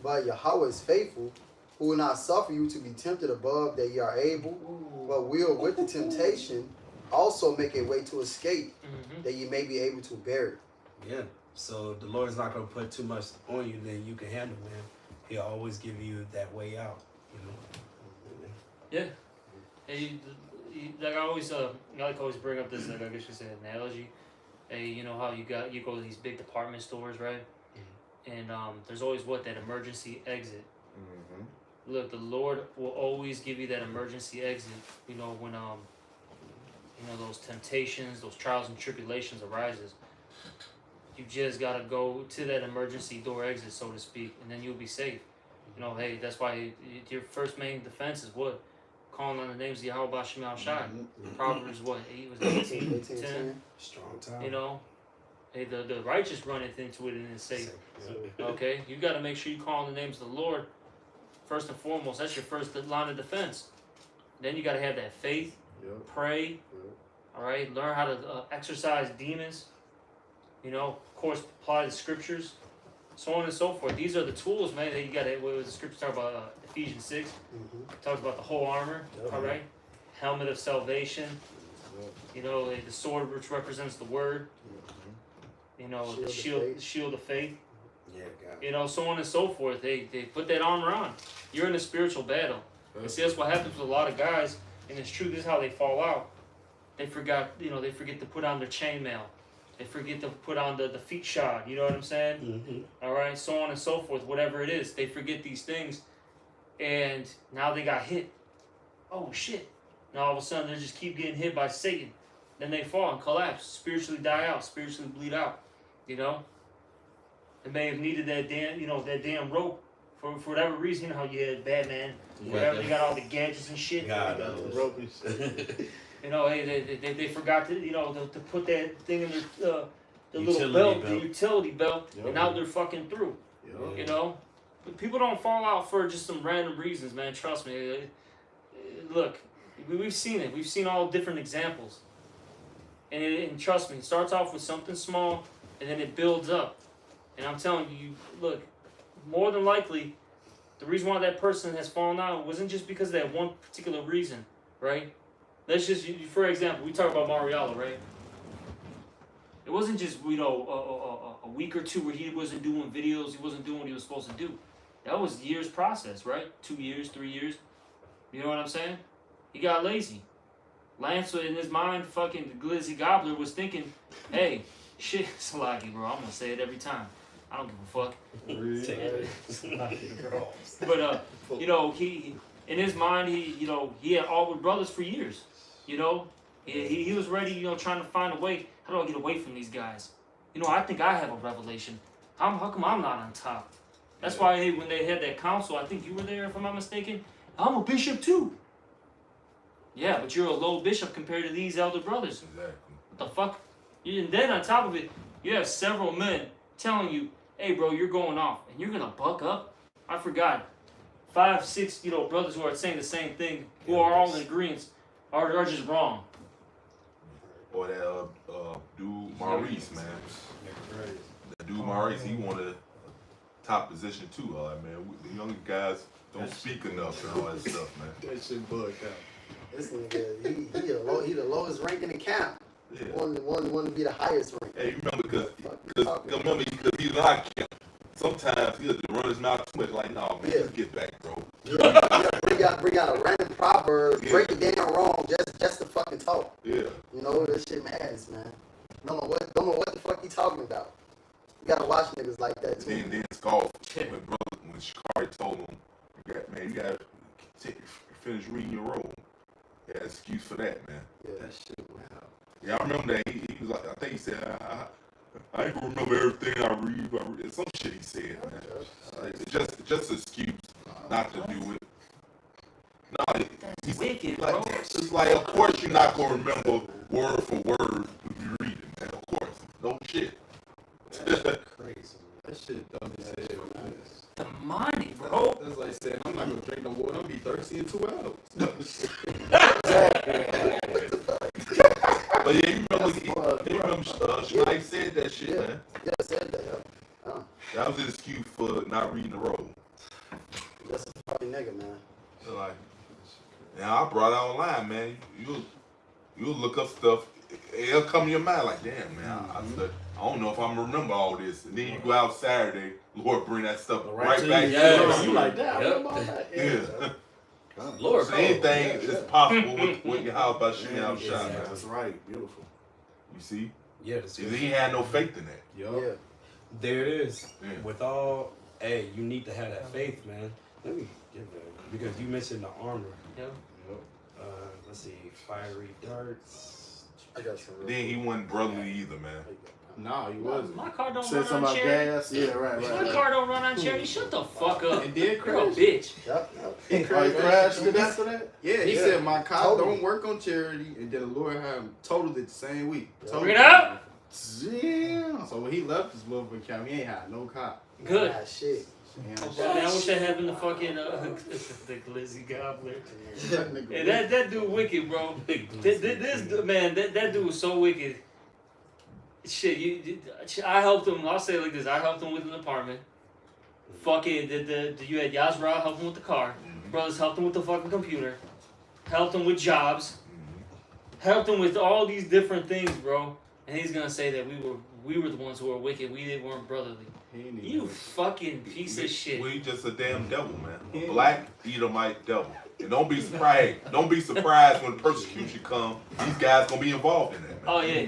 But Yahweh is faithful, who will not suffer you to be tempted above that ye are able, but will with the temptation also make a way to escape, Mm-hmm. that ye may be able to bear it. Yeah. So the Lord's not gonna put too much on you that you can handle, man. He'll always give you that way out, you know. Yeah. Hey, like I always bring up this, like I guess you say, analogy. Hey, you know how you go to these big department stores, right? And there's always that emergency exit. Mm-hmm. Look, the Lord will always give you that emergency exit. You know when those temptations, those trials and tribulations arises. You just gotta go to that emergency door exit, so to speak, and then you'll be safe. You know, hey, that's why your first main defense is what? Calling on the names of Yahweh Bashim Al Shai. Proverbs 18, 10. Strong time. You know, hey, the righteous runneth into it and is safe. Okay, you got to make sure you call on the names of the Lord first and foremost. That's your first line of defense. Then you got to have that faith. Yep. Pray. Yep. All right, learn how to exorcise demons. You know, of course, apply the scriptures, so on and so forth. These are the tools, man, that you got to. What the scripture talk about? Ephesians 6 talks about the whole armor. Yep. All right, helmet of salvation. Yep. You know, the sword which represents the word. You know, the shield of faith. Yeah, God. You know, so on and so forth. They put that armor on. You're in a spiritual battle. And see, that's what happens with a lot of guys, and it's true. This is how they fall out. They forget to put on their chainmail. They forget to put on the feet shod. You know what I'm saying? Mm-hmm. All right, so on and so forth. Whatever it is, they forget these things, and now they got hit. Oh shit! Now all of a sudden they just keep getting hit by Satan. Then they fall and collapse, spiritually die out, spiritually bleed out. You know, they may have needed that damn rope for whatever reason. You know how you had Batman, whatever. They got all the gadgets and shit. God The knows. rope and shit. You know, hey, they forgot to put that thing in the little Utility belt, belt. the utility belt, Yep. and now they're fucking through. Yep. You know, but people don't fall out for just some random reasons, man. Trust me. Look, we've seen it. We've seen all different examples, and trust me, it starts off with something small, and then it builds up. And I'm telling you, look, more than likely, the reason why that person has fallen out wasn't just because of that one particular reason, right? Let's just, for example, we talk about Mariella, right? It wasn't just, a week or two where he wasn't doing videos, he wasn't doing what he was supposed to do. That was years process, right? 2 years, 3 years. You know what I'm saying? He got lazy. Lance, in his mind, fucking the Glizzy Gobbler was thinking, hey, shit, Salaki, bro, I'm gonna say it every time. I don't give a fuck. But, he in his mind, he had Allwood Brothers for years. You know, he was ready, trying to find a way. How do I get away from these guys? I think I have a revelation. How come I'm not on top? That's why when they had that council, I think you were there, if I'm not mistaken. I'm a bishop too. Yeah, but you're a low bishop compared to these elder brothers. Exactly. What the fuck? And then on top of it, you have several men telling you, hey bro, you're going off. And you're gonna buck up? I forgot. 5, 6, brothers who are saying the same thing, who are all in agreement. or just wrong. Or that dude Maurice, man. That dude Maurice, he wanted a top position too. Man, the younger guys don't speak enough and all that stuff, man. That shit bugged out. This nigga, he the lowest rank in the camp. Yeah. One to be the highest rank. Hey, you remember because he's not camp. Sometimes he'll just run his mouth too much. Like, no, man, Yeah. just get back, bro. Yeah, bring out a random proverb, Yeah. break it down wrong, just to fucking talk. Yeah. You know, this shit matters, man. Don't know what the fuck he talking about. You gotta watch niggas like that too. Then Scarf, when Shikari told him, you gotta finish reading your role. He had an excuse for that, man. Yeah. That shit wow. Yeah, I remember that. He was like, I think he said, I ain't gonna remember everything I read, but some shit he said, man. It's just an excuse not to do it. No, That's wicked, like, bro. it's like, of course you're not gonna remember word for word when you read it, man. Of course, no shit. Crazy. That shit dumb as hell, man. Demonic, bro. That's like saying I'm not gonna drink no water. I'm gonna be thirsty in 2 hours. But yeah, you remember Schneid said that shit, Yeah. man. Yeah, said that. Yeah. That was his excuse for not reading the roll. That's a fucking nigga, man. So like, now I brought it online, man. You'll look up stuff. It'll come to your mind like, damn, man. I don't know if I'm gonna remember all this. And then you go out Saturday, Lord, bring that stuff right to back you. to Yes. You like that? Yep. What about that? Yeah. Lord, So anything is possible with your house by shooting out shot, man. That's right. Beautiful. You see? Yeah, that's See, he had no faith in that. Yup. Yeah. There it is. Yeah. With all, hey, you need to have that faith, man. Let me get that because you mentioned the armor. Yep. Let's see, fiery darts. I got some. Then he wasn't brotherly either, man. Nah, he wasn't. My car don't Said run something on about charity. gas. Yeah, right. My car don't run on charity. Shut the fuck up. And then You're a crash. bitch. Yep. He Oh, he crashed. crashed it after that? Yeah, he Yeah. said my car Totally. don't work on charity, and then the Lord had him totaled it the same week. Yeah. Totaled Bring it up. Damn. So when he left his motherfucking camp, he ain't had no car. Good. Ah, shit. Man, I wish that happened to fucking the Glizzy Gobbler. That nigga Hey, that dude wicked, bro. This man, that dude was so wicked. Shit, I helped him. I'll say it like this: I helped him with an apartment. Fucking, you had Yazra help him with the car. Brothers helped him with the fucking computer. Helped him with jobs. Helped him with all these different things, bro. And he's gonna say that we were the ones who were wicked. We weren't brotherly. He ain't even You wicked. fucking piece of shit. We just a damn devil, man. Yeah. A black Edomite devil. And don't be surprised. Don't be surprised when persecution comes. These guys gonna be involved in that, man. Oh yeah.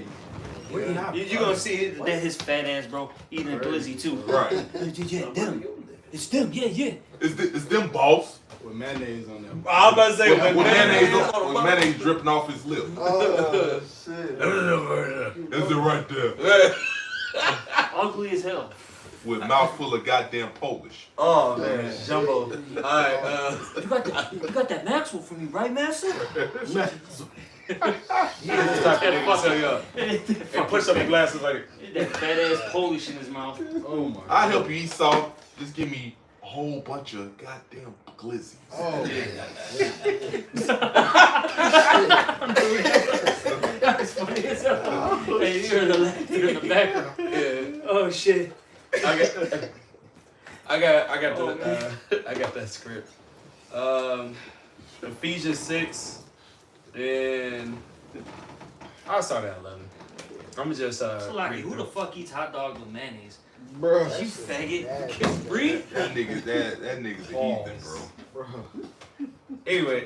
We're not You're gonna see that his fat ass, bro, eating a glizzy too. Right. Yeah, them. It's them. Yeah. It's them, boss. With mayonnaise on them. I'm about to say With mayonnaise dripping off his lip. Oh shit. Is it right there? Ugly as hell. With mouth full of goddamn Polish. Oh man, Jumbo. Alright, You got that Maxwell for me, right, Master? and push up your glasses like That fat ass Polish in his mouth. Oh my. I'll help you eat salt. Just give me a whole bunch of goddamn glizzies. Oh That's funny as hell. Hey, you're in the background. yeah. Oh shit. I got that script. Ephesians 6 and I'll start at 11. I'm gonna just Salaki, read who the through. fuck eats hot dogs with mayonnaise? bro. You faggot. nasty. Breathe. That nigga's a heathen, bro. Anyway,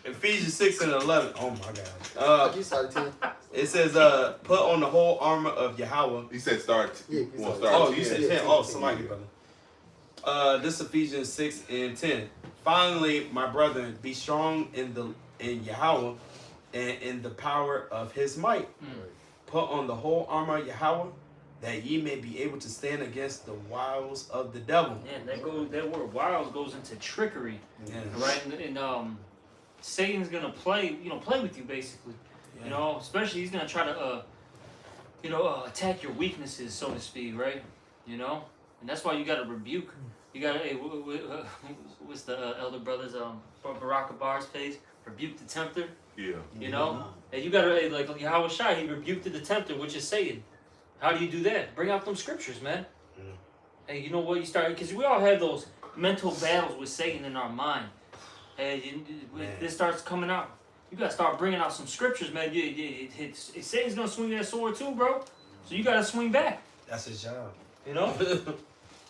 Ephesians 6 and 11. Oh my god. You started 10. It says, put on the whole armor of Yahweh. He said start. Yeah, he Well, started. start. Oh, you said Yeah, 10. 10, Oh, 10, somebody, yeah. brother. This Ephesians 6 and 10. Finally, my brethren, be strong in Yahweh and in the power of his might. Put on the whole armor of Yahweh, that ye may be able to stand against the wiles of the devil. Yeah, that word wiles goes into trickery, Yeah. right? And Satan's gonna play with you basically. You know, especially he's gonna try to attack your weaknesses, so to speak, right? You know, and that's why you gotta rebuke. You gotta, hey, what's the elder brothers Barack Obama's page? Rebuke the tempter. Yeah. You know, and you gotta like Yahweh Shai, he rebuked the tempter, which is Satan. How do you do that? Bring out them scriptures, man. Hey, you know what? You start because we all have those mental battles with Satan in our mind. And this starts coming out. You gotta start bringing out some scriptures, man. Satan's gonna swing that sword too, bro. So you gotta swing back. That's his job. You know.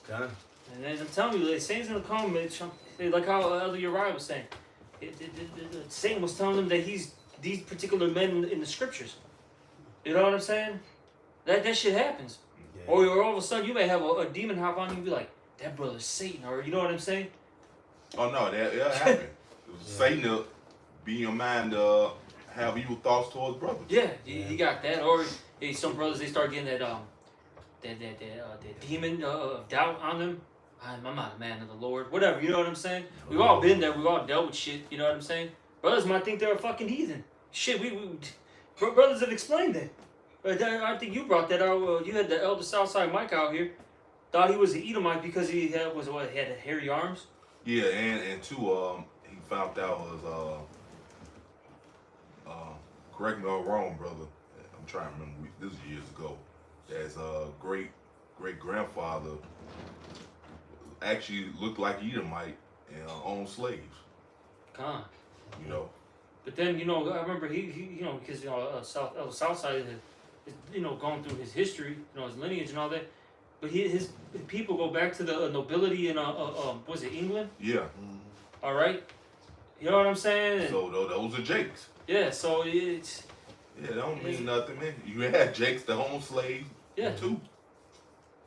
God. And then I'm telling you, Satan's gonna come. Like how Elder Uriah was saying. Satan was telling them that he's these particular men in the scriptures. You know what I'm saying? That shit happens. Yeah. Or all of a sudden you may have a demon hop on you and be like, that brother's Satan, or you know what I'm saying? Oh no, that happened. Satan will be in your mind have evil thoughts towards brothers. Yeah, he got that. Or some brothers they start getting that demon of doubt on them. I'm not a man of the Lord. Whatever, you know what I'm saying? We've all been there. We've all dealt with shit. You know what I'm saying? Brothers might think they're a fucking heathen. Shit, brothers have explained that. I think you brought that out. You had the elder Southside Mike out here. Thought he was an Edomite because he had hairy arms. Yeah, and two, he found out was correct me if I'm wrong, brother. I'm trying to remember. This was years ago. As great grandfather actually looked like Edomite and owned slaves. God. You know. But then I remember he because Southside had going through his history, his lineage and all that. But his people go back to the nobility in was it England? Yeah. All right. You know what I'm saying? And so those are Jakes. Yeah. So it's. Yeah, that don't mean nothing, man. You had Jakes the own slaves. Yeah. Too.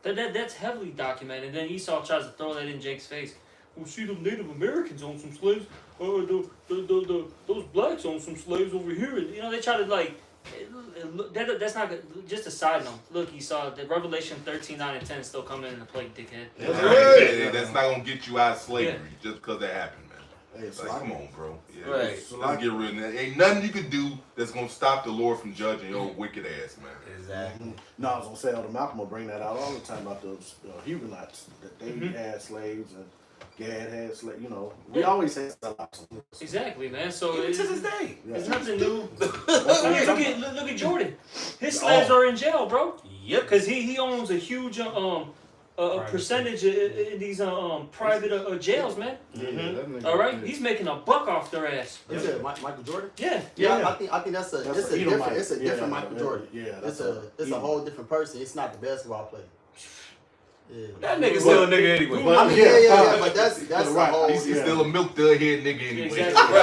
That's heavily documented. Then Esau tries to throw that in Jake's face. Well, see, the Native Americans own some slaves. Those blacks own some slaves over here. And, they try to like. That's not good. Just a side note. Look, Esau, the Revelation 13:9 and 10 is still coming into play, dickhead. That's not gonna get you out of slavery just because that happened, man. Hey, like, come on, bro. Yeah, Right. Let's get rid of that. Ain't nothing you can do that's gonna stop the Lord from judging your wicked ass, man. Exactly. No, I was gonna say Elder Malcolm will bring that out all the time about those Huguenots that they had slaves and Gad had slaves. We always had slaves. Exactly, man. So Even to this day. it's nothing new. Look at Jordan. His slaves are in jail, bro. Yep. Because he owns a huge percentage in these private jails, man. All right, he's making a buck off their ass. Is it Michael Jordan? Yeah. Yeah, I think that's a different Michael Jordan. Yeah, it's a whole different person. It's not the basketball player. Yeah. That nigga still a nigga anyway. I mean, yeah, but that's right. a whole. He's still a milk dud head nigga anyway. Exactly.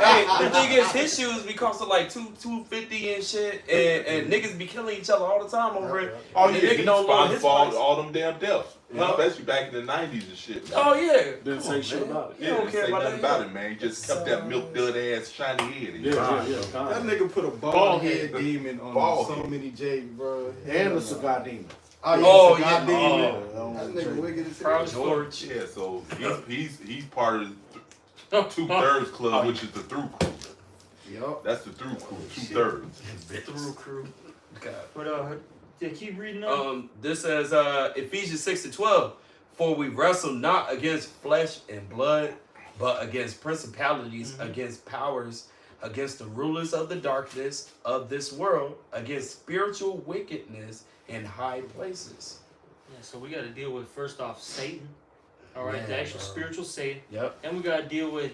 Hey, the thing is, his shoes be costing like $250 and shit, and niggas be killing each other all the time over it. Oh And yeah, the nigga he's don't know his responsible for price. all them damn deaths. Huh? Especially back in the 90s and shit. Man. Oh yeah. Didn't say shit about it. You don't Didn't care say about nothing that. about it, man. He just kept that milk dud ass shiny head. Yeah. That nigga put a bald head demon on so many J, bro. And the cigar demon. Oh yeah. yeah. That nigga wicked as Proud hell. George. Yeah, so he's part of the 2/3 club, which is the through crew. Yup. That's the through crew, 2/3. Through crew. God. But keep reading on. This says Ephesians 6:12, for we wrestle not against flesh and blood, but against principalities, against powers, against the rulers of the darkness of this world, against spiritual wickedness in high places. Yeah, so we got to deal with first off Satan. All right, the Yeah, actual bro. spiritual Satan. Yep. And we got to deal with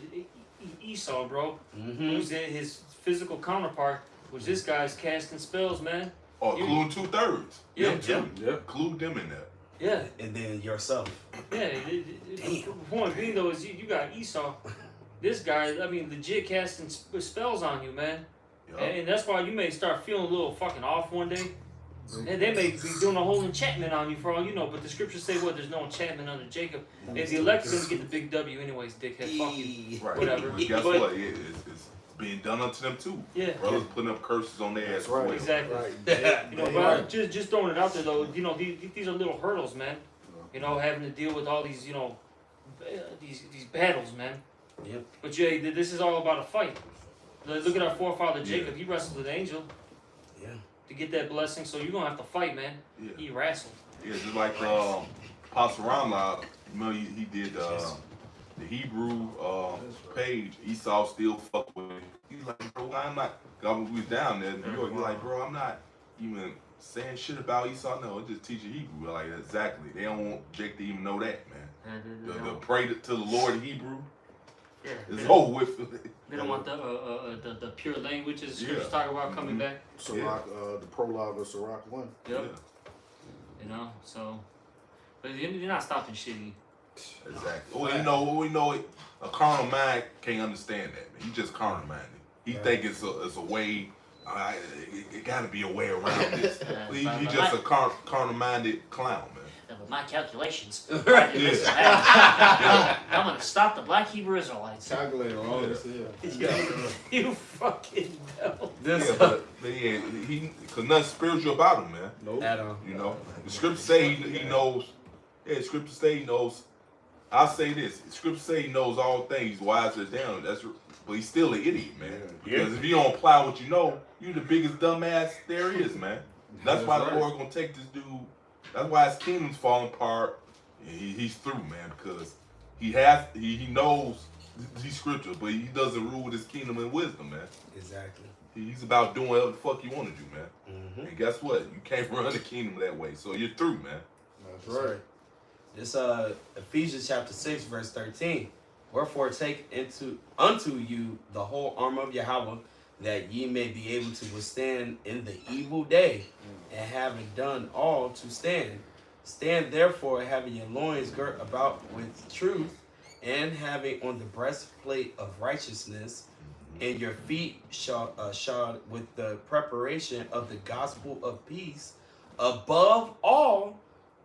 Esau, bro. Who's his physical counterpart, which this guy's casting spells, man. Oh, including 2/3. Yeah, them too. Include them in there. Yeah. And then yourself. Yeah. The point being though is you got Esau. This guy, I mean, legit casting spells on you, man. Yup. And that's why you may start feeling a little fucking off one day. And they may be doing a whole enchantment on you for all you know, but the scriptures say what? There's no enchantment under Jacob. If the elect is going to get the big W anyways, dickhead. Fuck you. Right. Whatever. But guess But- what? It's being done unto them too. Yeah. Brothers putting up curses on their ass. as well. Exactly. But just throwing it out there though, these are little hurdles, man. Having to deal with all these, these battles, man. Yep. But this is all about a fight. Look at our forefather Jacob. He wrestled with an angel. Yeah. To get that blessing, so you're gonna have to fight, man. Yeah. He wrestled. Yeah, just like Apostle Ramla, you know, he did the Hebrew page. Esau still fuck with it. He's like, bro, I'm not. God, we was down there in New York. He's like, bro, I'm not even saying shit about Esau. No, just teaching Hebrew. Like, exactly. They don't want Jake to even know that, man. The pray to the Lord in Hebrew. Yeah, It's over with. They don't want the pure language as scriptures Yeah. talk about coming back. Sirach, the prologue of Sirach 1. Yep. You know, so, but you're not stopping shitty. Exactly. Well, we know it. A carnal mind can't understand that, man. He just carnal minded. He think it's a way. It got to be a way around this. He just a carnal minded clown, man. With my calculations, Yeah. I'm gonna stop the black Hebrew Israelites. Calculator all this here. You fucking devil. This But yeah, cause nothing spiritual about him, man. Nope. at all. You know, the scripture say he knows. Yeah, the scripture say he knows. I'll say this: the scripture say he knows all things, wise as down. But he's still an idiot, man. Because if you don't apply what you know, you the biggest dumbass there is, man. That's why the Lord gonna take this dude. That's why his kingdom's falling apart. He's through, man, because he knows these scriptures, but he doesn't rule his kingdom in wisdom, man. Exactly. He's about doing whatever the fuck you want to do, man. Mm-hmm. And guess what? You can't run the kingdom that way, so you're through, man. That's right. This Ephesians chapter 6 verse 13. Wherefore take unto you the whole armor of Yahweh, that ye may be able to withstand in the evil day, and having done all to stand. Stand therefore, having your loins girt about with truth, and having on the breastplate of righteousness, and your feet shod with the preparation of the gospel of peace. Above all,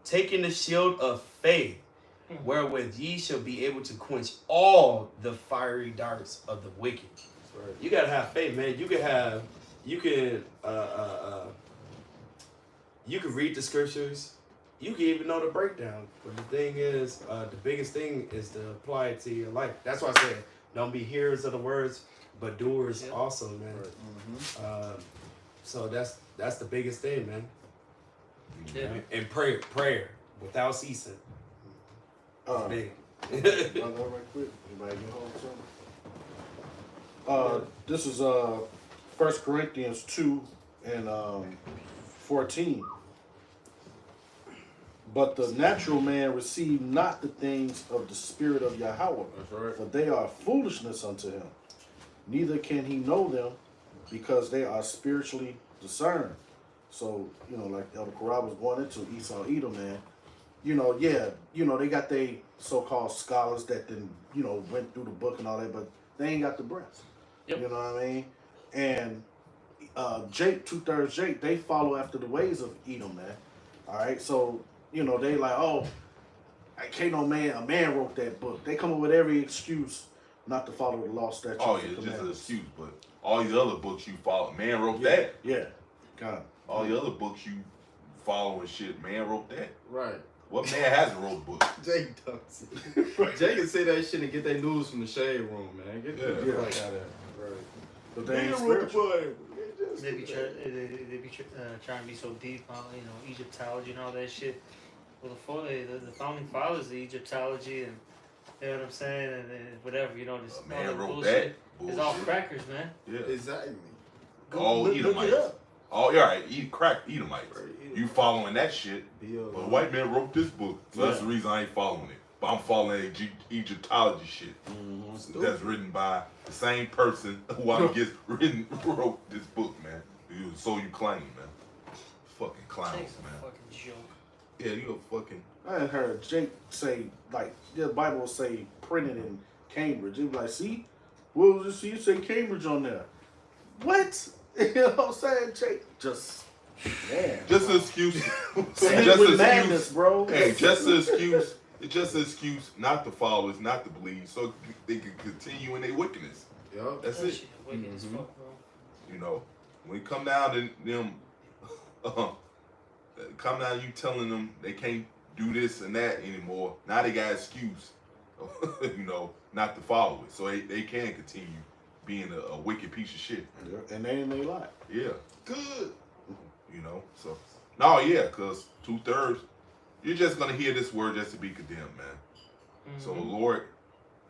taking the shield of faith, wherewith ye shall be able to quench all the fiery darts of the wicked. Right. You gotta have faith, man. You can read the scriptures. You can even know the breakdown. But the thing is, the biggest thing is to apply it to your life. That's why I said, don't be hearers of the words, but doers also, man. Right. So that's the biggest thing, man. Yeah. And prayer without ceasing. Big. Run that right quick. Anybody get home something? This is 1 Corinthians 2 and 14. But the natural man receive not the things of the Spirit of Yahweh, That's right. for they are foolishness unto him. Neither can he know them, because they are spiritually discerned. So, like Elder Corral was going into Esau Edom, man. They got they so-called scholars that then, went through the book and all that, but they ain't got the breadth. Yep. You know what I mean? And Jake, 2/3 Jake, they follow after the ways of Edom, man. All right, so they like, oh, I can't a man wrote that book. They come up with every excuse not to follow the law, statutes, Oh and yeah, just an commandments. excuse. But all these other books you follow, man wrote that. Yeah, kind of. All the other books you follow and shit, man wrote that. Right. What man hasn't wrote a book? Jake does. Jake can say that shit and get their news from the shade room, man. Get the Yeah. fuck out of there. Right. But they ain't spiritual. They be trying to be so deep on Egyptology and all that shit. Well, the founding fathers of Egyptology and you know what I'm saying and whatever this all Man that wrote bullshit. that. It's all Bullshit. crackers, man. Yeah. Exactly. All look it Edomites. up. All right, crack Edomites. Right. You following that shit? Bill, But a white man wrote this book, so that's the reason I ain't following it. But I'm following Egyptology shit. That's written by the same person who wrote this book, man. So you claim, man. Fucking clowns, Jake's a man. fucking joke. Yeah, you a fucking. I had heard Jake say, like, the Bible will say printed in Cambridge. It was like, see? What was it? See, you say Cambridge on there. What? You know what I'm saying? Jake, just, man. Just an excuse. Same just with an madness, excuse. bro. Hey, just an excuse. It's just an excuse not to follow, it's not to believe, so they can continue in their wickedness. Yup. That's That it. shit wicked as fuck, bro. When it come down to them, come down to you telling them they can't do this and that anymore. Now they got an excuse, not to follow it, so they can continue being a wicked piece of shit. Yeah, and they ain't they lie. Yeah, good. So no, yeah, cause 2/3 You're just gonna hear this word just to be condemned, man. So the Lord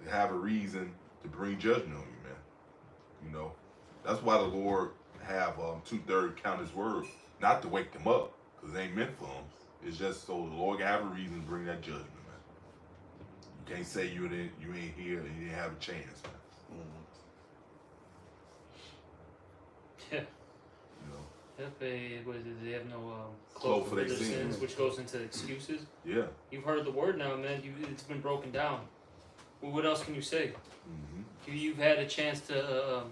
have a reason to bring judgment on you, man. You know, that's why the Lord have 2/3 count His word, not to wake them up, because it ain't meant for them. It's just so the Lord can have a reason to bring that judgment, man. You can't say you ain't here and you didn't have a chance, man. Yeah. You know, Yep, they have no Cloak cloak for for their their sins. sins, which goes into excuses. yeah. You've heard the word now, man. It's been broken down. Well, what else can you say? You've had a chance to,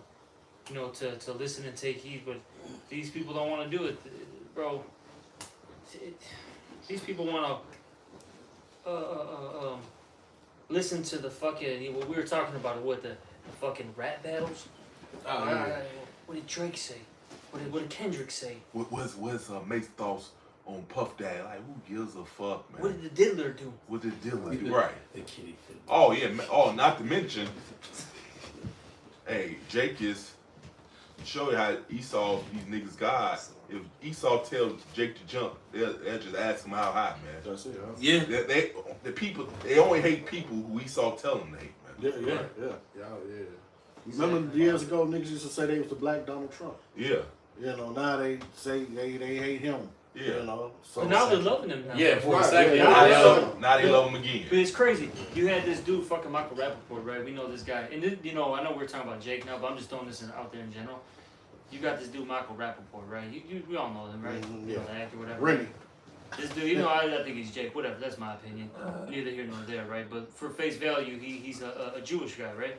to listen and take heed, but these people don't want to do it, bro. These people want to listen to the fucking. What we were talking about, the fucking rap battles. What did Drake say? What did Kendrick say? What's Mace's thoughts on Puff Daddy? Like, who gives a fuck, man? What did the Diddler do? What did Dylan do? Right. The kitty fit. Oh yeah. Oh, not to mention, hey, Jake is show you how Esau these niggas God. If Esau tells Jake to jump, they'll just ask him how high, man. That's it. Huh? Yeah. The people they only hate people who Esau tell them to hate, man. Yeah. Yeah. Remember years ago, niggas used to say they was the black Donald Trump. Yeah. You know, now they say they hate him. Yeah. You know, so But now they're loving him now. Yeah, for a Right, second. yeah, Now they yeah. love him. Now they love him again. But it's crazy. You had this dude, fucking Michael Rappaport, right? We know this guy. And, this, I know we're talking about Jake now, but I'm just throwing this out there in general. You got this dude, Michael Rappaport, right? We all know him, right? Mhm, You know, yeah. the actor, whatever. Remy. This dude, I think he's Jake, whatever. That's my opinion. Neither here nor there, right? But for face value, he's a Jewish guy, right?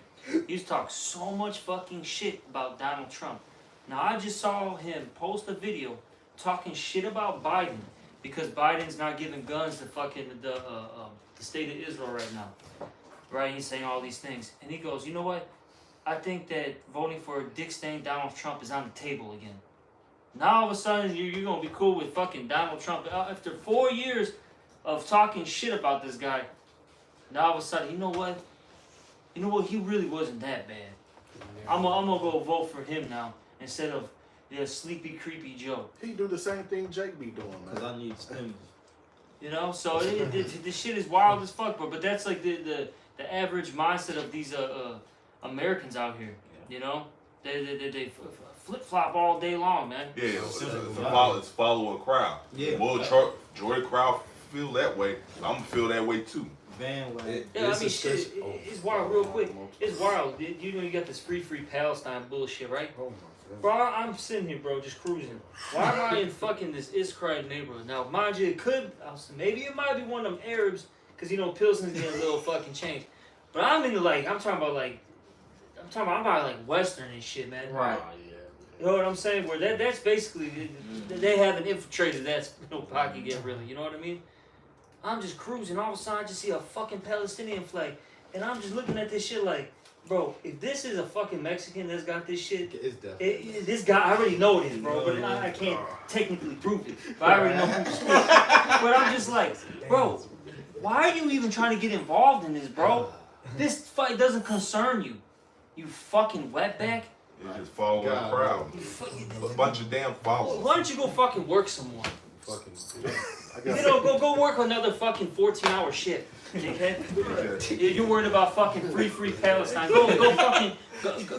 He's talked so much fucking shit about Donald Trump. Now, I just saw him post a video talking shit about Biden because Biden's not giving guns to fucking the state of Israel right now. Right? He's saying all these things. And he goes, you know what? I think that voting for Dick Stain Donald Trump is on the table again. Now all of a sudden you're gonna be cool with fucking Donald Trump after 4 years of talking shit about this guy. Now all of a sudden, you know what? He really wasn't that bad. I'm gonna go vote for him now instead of the sleepy creepy Joe. He do the same thing Jake be doing, Cause man. I need stimulus. So this shit is wild as fuck, bro. But that's like the average mindset of these Americans out here. You know, they flip flop all day long, man. Yeah, it's follow a crowd. Yeah. Well, Joy crowd feel that way. I'm gonna feel that way too. Bandwagon. Yeah, I mean, shit, it's wild. Real quick, it's wild. You know, you got this free Palestine bullshit, right? Oh my Bro, I'm sitting here, bro, just cruising. Why am I in fucking this Iskrai neighborhood? Now, mind you, maybe it might be one of them Arabs, because, Pilsen's getting a little fucking changed. But I'm into, I'm talking about Western and shit, man. Right. You know what I'm saying? Where that's basically, they haven't infiltrated that pocket yet, really. You know what I mean? I'm just cruising. All of a sudden, I just see a fucking Palestinian flag. And I'm just looking at this shit like, bro, if this is a fucking Mexican that's got this shit, It's definitely. this guy, I already know it is, bro, but I can't technically prove it. But I already know who to speak. But I'm just like, bro, why are you even trying to get involved in this, bro? This fight doesn't concern you. You fucking wetback. It's just follow the crowd. A bunch of damn followers. Why don't you go fucking work some more? Fucking. Go work another fucking 14-hour shift. dickhead. You're worried about fucking free Palestine.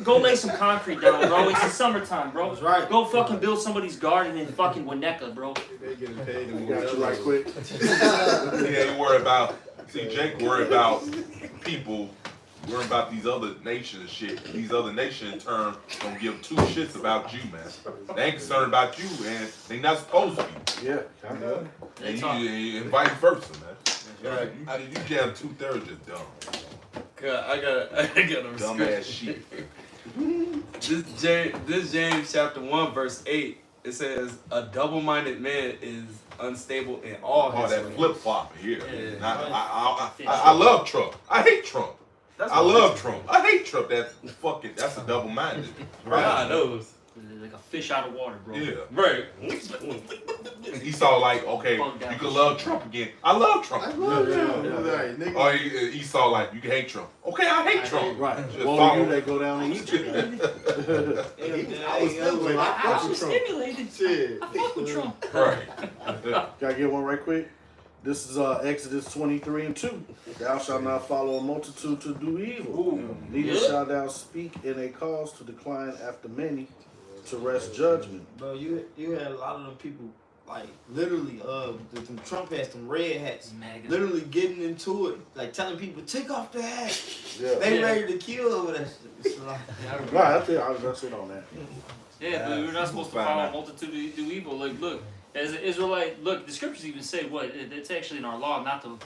Go lay some concrete down, bro. It's the summertime, bro. That's right. Go fucking build somebody's garden in fucking Winnetka, bro. They getting paid to Got you right quick. Yeah, you worry about. See, Jake worry about people. Worry about these other nations and shit. These other nations in turn don't give two shits about you, man. They ain't concerned about you, and they not supposed to be. Yeah, I know. And you vice versa, man. You jam 2/3 is dumb. I got a Dumb ass shit. This James chapter 1 verse 8, it says a double-minded man is unstable in all Oh, his that ways. flip flop here. Yeah. I love Trump. I hate Trump. I love Trump. I hate Trump. That's a double minded. Right, those. Like a fish out of water, bro. Yeah. Right. He saw like, okay, you can love Trump again. I love Trump. Right, nigga. Or he saw like, you can hate Trump. Okay, I hate Trump. Right. Just Well, follow. you that go down and eat you. I was stimulated. I I fuck was with Trump. stimulated. Shit. I fuck with Trump. Right. Gotta get one right quick. This is Exodus 23:2. Thou shalt not follow a multitude to do evil. Neither shalt thou speak in a cause to decline after many, to wrest judgment. Bro, you had a lot of them people like literally them Trump has some red hats. Mega. Literally getting into it, like telling people take off the hat. Yeah. They Yeah. ready to kill over that shit. It's like, Right, I think that's it on that. Yeah, but we're not supposed to follow a multitude to do evil. Like, look, as an Israelite, look, the scriptures even say what it's actually in our law not to,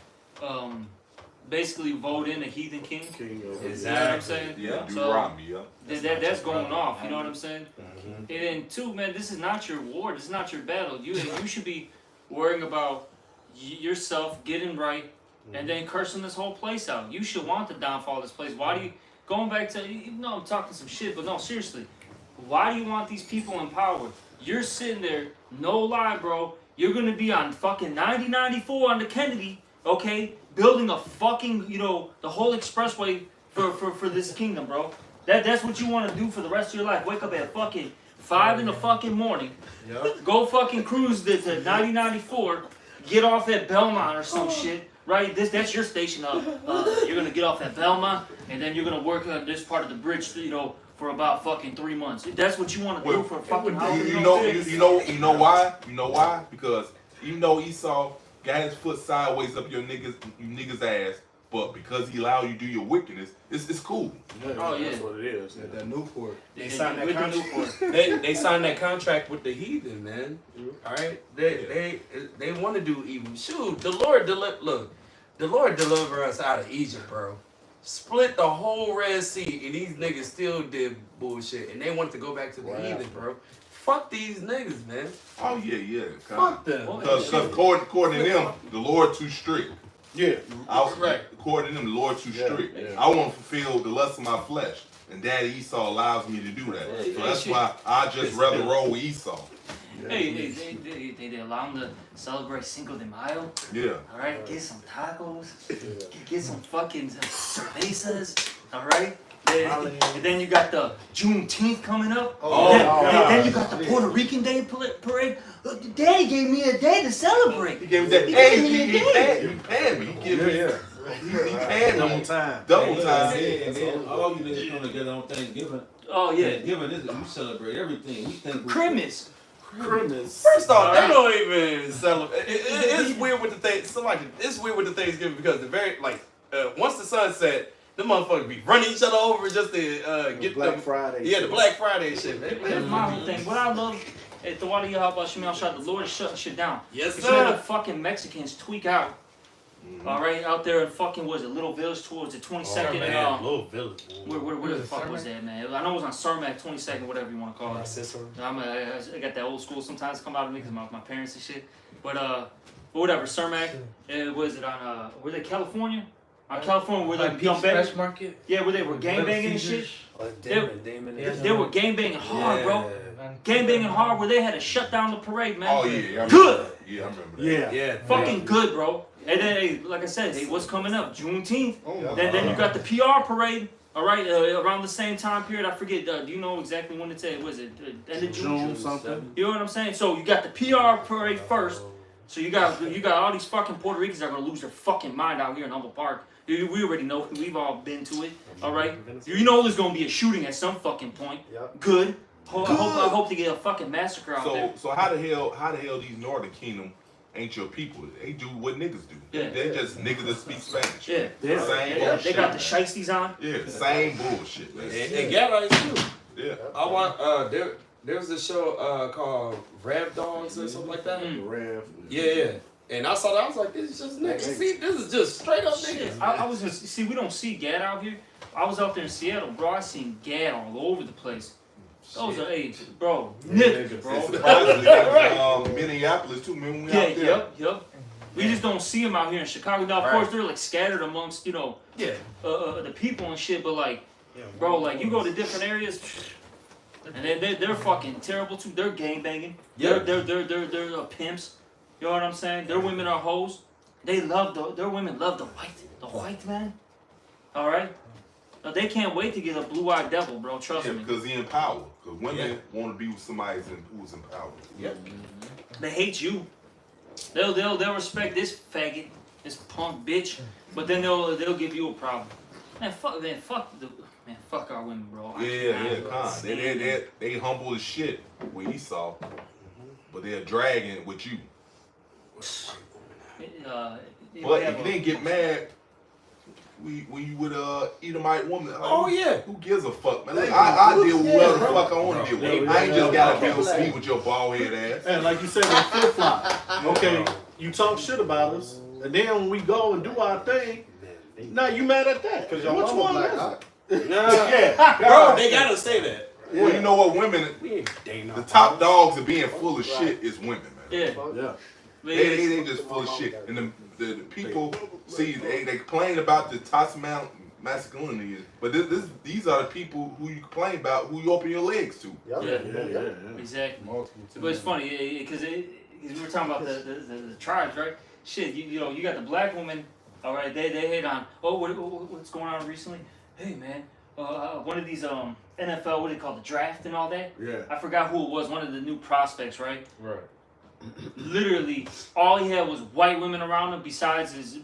basically vote in a heathen king. King of You know what I'm saying? Yeah, So, Deuteronomy, yeah. That's going off. You know what I'm saying? And then two, man, this is not your war. This is not your battle. You should be worrying about yourself getting right, and then cursing this whole place out. You should want the downfall of this place. Why do you going back to? You know, I'm talking some shit, but no, seriously. Why do you want these people in power? You're sitting there, no lie, bro. You're gonna be on fucking 9094 on the Kennedy, okay? Building a fucking, you know, the whole expressway for this kingdom, bro. That's what you want to do for the rest of your life. Wake up at fucking 5 in the fucking morning. Yep. Go fucking cruise to 9094. Get off at Belmont or some shit. Right? That's your station. You're gonna get off at Belmont, and then you're gonna work on this part of the bridge, you know, for about fucking 3 months. If that's what you want to do for fucking house, You know why? You know why? Because even though Esau got his foot sideways up you niggas ass, but because he allowed you to do your wickedness, it's cool. Oh, yeah. That's what it is. At that Newport. They signed that With the contract. Newport. They signed that contract with the heathen, man. All right, they want to do evil. Shoot, the Lord deliver us out of Egypt, bro. Split the whole Red Sea, and these niggas still did bullshit, and they want to go back to the heathen, bro. Fuck these niggas, man. Oh yeah. Fuck them. Because according to them, the Lord too strict. Yeah. According to them, the Lord too strict. Yeah. I want to fulfill the lust of my flesh, and Daddy Esau allows me to do that. So that's why I just rather roll with Esau. Hey, they allow them to celebrate Cinco de Mayo. Yeah. All right, get some tacos, get some fucking cervezas. All right. And then you got the Juneteenth coming up. Then you got the Puerto Rican Day parade. Daddy gave me a day to celebrate. He gave me that. He paid me. He gave me. He paid Double me. time. Double time. And then all you niggas come together on Thanksgiving. Oh yeah. Thanksgiving is we celebrate everything. We think we Christmas. First off, they don't even celebrate. It's weird with the thing. It's weird with the Thanksgiving because the very once the sun set, the motherfuckers be running each other over just to get Black the Friday. Yeah, the Black Friday shit. That's my whole thing. What I love at the Wadi Yahaba Shemal Shah, the Lord is shutting shit down. Yes, You should have sir. the fucking Mexicans tweak out. All right, out there in fucking Little Village towards the 22nd and Little village. where the fuck was that, man? I know it was on Sarmac 22nd, whatever you want to call it. I got that old school sometimes come out of me because my parents and shit. But whatever, Sarmac. Was it on was it California? On California where they young Fresh Market. yeah, where they were gangbanging and shit. Damon. They were gangbanging hard, bro. Gangbanging hard where they had to shut down the parade, man. Oh yeah. I Good. remember that. Yeah, I remember that. Yeah. Yeah. Fucking good, bro. And then, hey, like I said, hey, what's coming up? Juneteenth. Oh, Then you got the PR parade. All right, around the same time period. I forget. Do you know exactly when it's at? Was it end of June? June something. You know what I'm saying? So you got the PR parade first. So you got all these fucking Puerto Ricans that are gonna lose their fucking mind out here in Humboldt Park. We already know. We've all been to it. All right. You know there's gonna be a shooting at some fucking point. Yep. Good. I hope to get a fucking massacre out there. So how the hell these Northern Kingdom ain't your people? They do what niggas do. Yeah. They're just niggas that speak Spanish. Yeah. Same They bullshit. got the shiesties on. Yeah, same bullshit, man. And Gabby too. Yeah. I want there was a show called Rap Dogs or something like that. Rev. Yeah. And I saw that, I was like, this is just niggas. See, this is just straight up niggas. I was just see we don't see Gad out here. I was out there in Seattle, bro. I seen Gad all over the place. Those are bro, niggas, bro. And supposedly Minneapolis too. Remember when we out there? Yep. We just don't see them out here in Chicago. Now, of course, they're like scattered amongst the people and shit. But like, bro, like you go to different areas, and they're fucking terrible too. They're gangbanging. Yeah. They're pimps. You know what I'm saying? Their women are hoes. Their women love the white man. All right. No, they can't wait to get a blue-eyed devil, bro. Trust Yeah, me. because he in power. Because women want to be with somebody who's in power. Yep. They hate you. They'll respect this faggot, this punk bitch, but then they'll give you a problem. Man, fuck our women, bro. They humble as shit with Esau, but they're dragging with you. But if you didn't get mad, when you with Edomite woman, Oh yeah. who gives a fuck, man? Like, I deal with whoever the fuck I want to deal with. I ain't just gotta be able to sleep with your bald head ass. And like you said, we flip flop. Okay, you talk shit about us, and then when we go and do our thing, now you mad at that? Cause your Which mama one black is out. it? Nah, Yeah, bro, they gotta say that. Well, you know what, women, We ain't dating the top dogs of being full of shit is women, man. Yeah. Yeah. They just full of shit. And the people see they complain about the toxic masculinity, but these are the people who you complain about, who you open your legs to. Yep. Yeah. Exactly. But it's funny because we were talking about the tribes, right? Shit, you know, you got the black woman. All right, they hate on. Oh, what's going on recently? Hey, man, one of these NFL, what do they call the draft and all that? Yeah. I forgot who it was. One of the new prospects, right? Right. Literally, all he had was white women around him besides his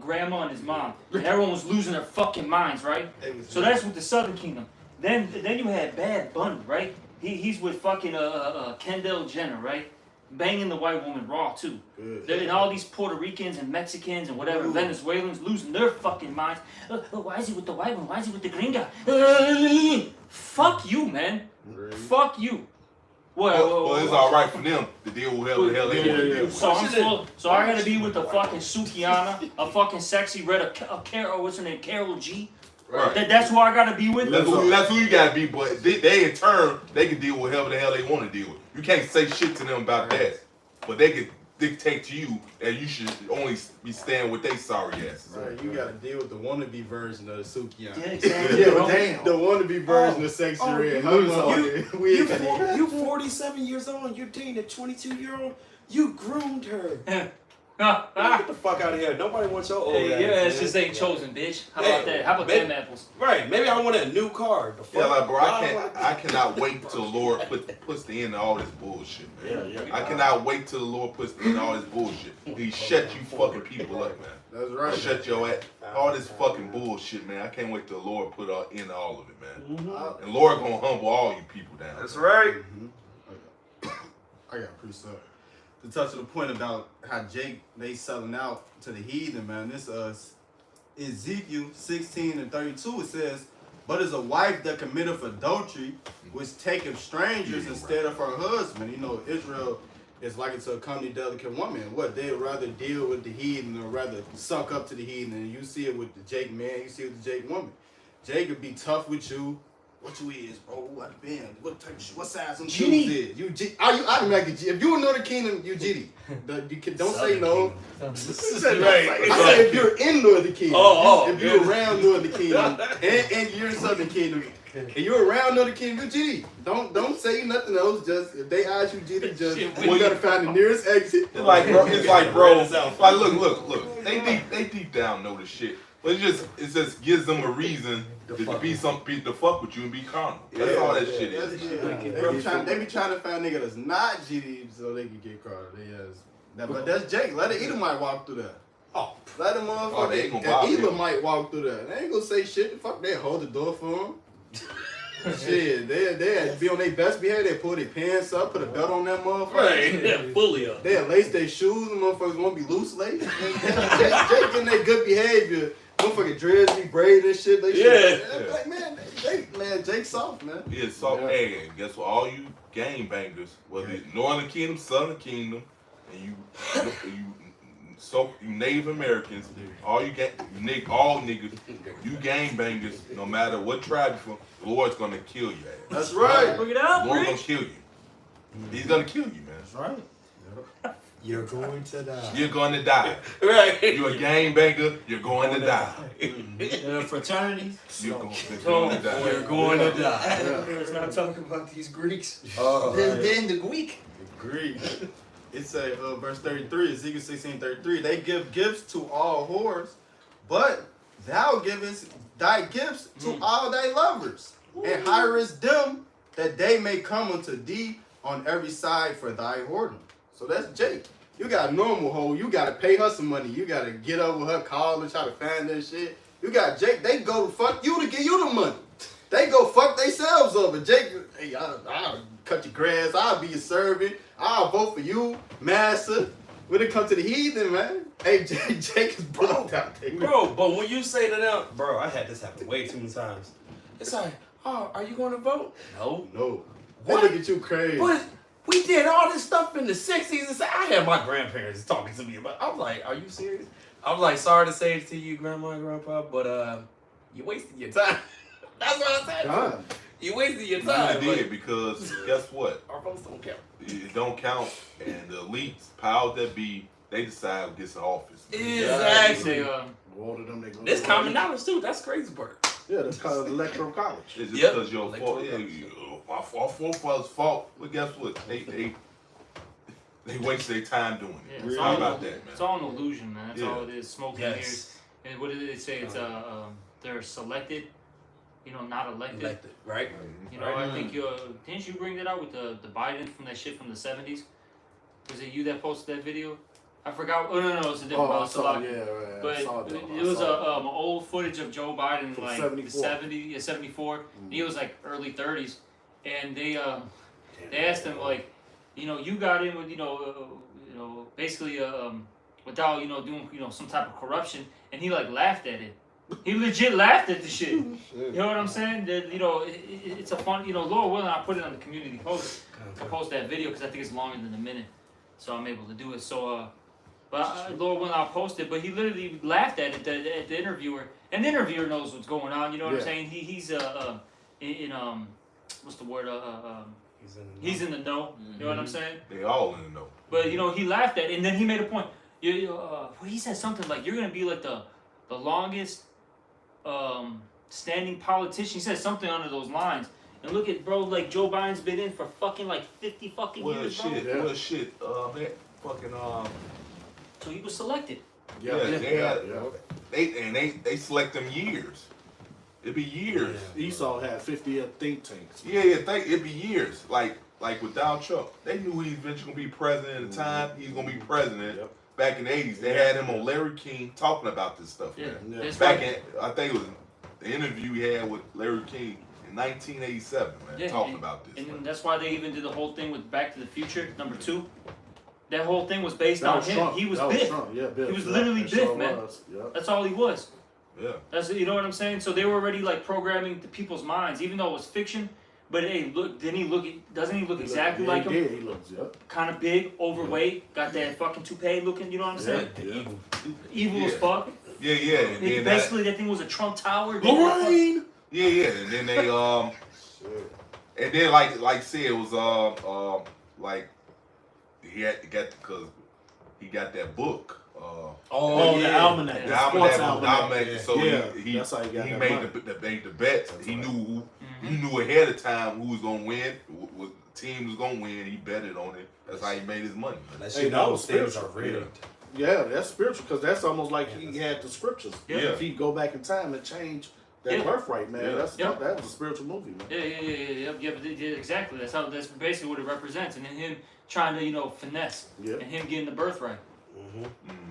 grandma and his mom. And everyone was losing their fucking minds, right? So that's with the Southern Kingdom. Then you had Bad Bunny, right? He's with fucking Kendall Jenner, right? Banging the white woman raw too. And all these Puerto Ricans and Mexicans and whatever Venezuelans losing their fucking minds. Why is he with the white one? Why is he with the gringa? Fuck you, man. Fuck you. Well, it's all right for them to deal with whatever the hell they want to deal with. So I gotta be with the fucking Sukiana, a fucking sexy red, Carol, what's her name, Carol G. Right. That's who I gotta be with. That's who you gotta be. But they in turn they can deal with whatever the hell they want to deal with. You can't say shit to them about that, but they can dictate to you that you should only be staying with they sorry asses. Right, you gotta deal with the wannabe version of the Sukiana. Yeah, exactly. Yeah, bro. the wannabe version of Sexy Red. You 47 years old. You're dating a 22-year-old. You groomed her. Get the fuck out of here. Nobody wants your old ass. Your ass man. just ain't chosen, bitch. How about that? How about them apples? Right. Maybe I want a new car. The fuck? Yeah, like bro, I cannot wait till the Lord puts the end to all this bullshit, man. Yeah. I cannot wait till the Lord puts the end to all this bullshit. He shut you fucking people up, man. That's right. Shut your ass. All this fucking bullshit, man. I can't wait till the Lord put an end to all of it, man. And Lord gonna humble all you people down. That's right. I got a precept. To touch on the point about how Jake they selling out to the heathen, man. This Ezekiel 16:32. It says, "But as a wife that committeth adultery, which taketh strangers instead of her husband." You know, Israel is like it's a comely, delicate woman. What they'd rather deal with the heathen or rather suck up to the heathen. And you see it with the Jake man. You see it with the Jake woman. Jake could be tough with you. What you is, bro? What band? What type of shit? What size some shoes is? You G? Are you? I like a G. If you know the kingdom, you GD. Don't say no. I say if you're in Northern Kingdom. If you're around Northern Kingdom and you're in Southern Kingdom, and you're around Northern Kingdom, you GD. Don't say nothing else. Just if they ask you GD, just you gotta find the nearest exit. It's like bro. Like look. They deep down know the shit. But it just gives them a reason to fuck with you and be carnal. That's all that shit is. They be trying to find a nigga that's not GD so they can get caught. But that's Jake. Let an Edomite walk through that. Oh, let them motherfucker. Edom might walk through that. They ain't gonna say shit. Fuck, they hold the door for them. Shit, they be on their best behavior. They pull their pants up, put a belt on that motherfucker. Right, yeah, fully up. They lace their shoes. The motherfuckers won't be loose lace. Jake in their good behavior. Motherfucking dreads be braided and shit. Like, man, Jake soft, man. Yeah, soft. Hey, and guess what? All you gang bangers, whether it's Northern Kingdom, Southern Kingdom, and you Native Americans, all niggas, you gang bangers, no matter what tribe you're from, the Lord's gonna kill you. That's right. Bring it out, the Lord's gonna kill you. He's gonna kill you, man. That's right. You're going to die. You're going to die. Right. You're a gang banger. You're going to die. Fraternities. You're going to die. You're going to die. Let's not talk about these Greeks. They're in the Greek. Greek. It's verse 33, Ezekiel 16:33. They give gifts to all whores, but thou givest thy gifts to all thy lovers, and hirest them that they may come unto thee on every side for thy whoredom. So that's Jake. You got a normal hoe. You gotta pay her some money. You gotta get over her, call and try to find that shit. You got Jake. They go fuck you to give you the money. They go fuck themselves over. Jake, hey, I'll cut your grass. I'll be your servant. I'll vote for you, master. When it comes to the heathen, man, hey, Jake is broke out there. Bro, but when you say to them, bro, I had this happen way too many times. It's like, oh, are you going to vote? No. No. They What? look at you crazy. But we did all this stuff in the 60s. And I had my grandparents talking to me about I was like, are you serious? I was like, sorry to say it to you, grandma and grandpa, but you wasted your time. That's what I said. God. You wasted your You time. really did, because guess what? Our votes don't count. It don't count, and the elites, powers that be, they decide who gets in office. Exactly. Voted them, they go. This common knowledge too. That's crazy part. Yeah, that's called electoral college. It's just Yep. because your fault. Electoral Yeah, our forefathers' fault. But guess what? They waste their time doing Yeah, it. it's How all- about that, man? It's all an illusion, man. That's Yeah. all it is. Smoke and mirrors. Yes. And what did they say? It's they're selected, not elected. Elected, right? You know, I think didn't you bring that out with the Biden from that shit from the 70s? Was it you that posted that video? I forgot. Oh no, it's a different. Oh, I it's a saw, lot- yeah, right. But I saw it was a old footage of Joe Biden, From like 74. 74. He was like early 30s, and they asked him like, you got in with basically without doing some type of corruption, and he like laughed at it. He legit laughed at the shit. You know what I'm saying? That it's a fun. Lord willing, I put it on the community post. I post that video because I think it's longer than a minute, so I'm able to do it. So. But Lord willing, I'll post it. But he literally laughed at it, at the interviewer, and the interviewer knows what's going on. You know what I'm Yeah. saying? He's in what's the word? He's in the know. You know what I'm saying? They all in the know. But he laughed at it, and then he made a point. He said something like, "You're gonna be like the longest standing politician." He said something under those lines. And look at like Joe Biden's been in for fucking like 50 fucking Well, years, bro. shit. Yeah. Well, shit. That fucking So he was selected. they select them years. It'd be years. Esau had 50 think tanks. Yeah, it'd be years. Like with Donald Trump, they knew he was eventually gonna be president at the time. He's gonna be president. Yep. Back in the 80s, they had him on Larry King talking about this stuff. Yeah. Man. That's Back right. in, I think it was the interview he had with Larry King in 1987, man, Yeah, talking about this. And man. then that's why they even did the whole thing with Back to the Future #2. That whole thing was based That on was him. Trump. He was That Biff. Trump. Yeah, Biff. He was Yeah, literally it Biff, sure man. was. Yep. That's all he was. Yeah. That's you know what I'm saying. So they were already like programming the people's minds, even though it was fiction. But hey, look, doesn't he look exactly like him? Yeah, he looks, yep. Kind of big, overweight, got that fucking toupee looking. You know what I'm saying? Yeah. Evil as Yeah. fuck. Yeah, yeah. And then Basically, that thing was a Trump tower. Lorraine! yeah, yeah. And then they and then like I said, it was like he had to get because he got that book. Oh, the almanac. Yeah. The The sports almanac, almanac. so Yeah, he that's how he got that made money. the bets. He knew he knew ahead of time who was gonna win, what team was gonna win. He betted on it. That's how he made his money. Unless Hey, you that know was things are spiritual. rigged. Yeah, that's spiritual because that's almost like he had the scriptures. Yeah. If he go back in time and change that Yeah. birthright, man, Yeah. that's Yeah. that was a spiritual movie, man. Yeah, exactly. That's basically what it represents, and then him trying to finesse, Yeah. and him getting the birthright. Mhm.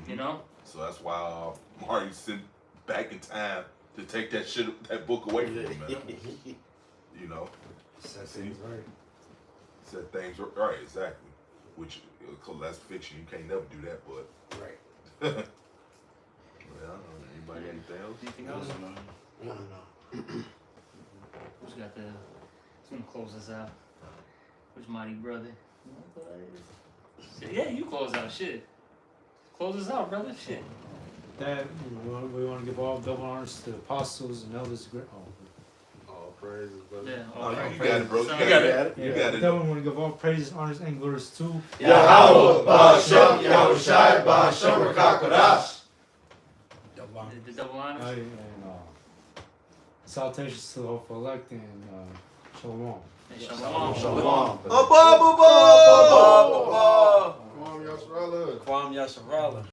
You know. So that's why Marty sent back in time to take that book away from him, man. You know, Set things right. said things right, exactly. Which, cause that's fiction. You can't never do that, but. Right. Well, I don't know. Anybody got anything else? Anything else? I don't know. Who's got the? Who's gonna close us out? Who's Mighty Brother? Yeah, you close out. Shit. Close us out, brother. Shit. That we want to give all double honors to the apostles and elders. All praises, brother. Yeah. Oh, all right. you got it, bro. You So- got got it. it. You got it. That we want to give all praises, honors, and glories to Yahweh, Ba'ashem, Yahushai, Ba'ashem, Rakakodash. Double honor. The double honors. and salutations to the hopeful elect and shalom. And Shalom. Shalom. Abba, Abba, Abba, Abba. Come on, Yasharala. Kwam Yasharala.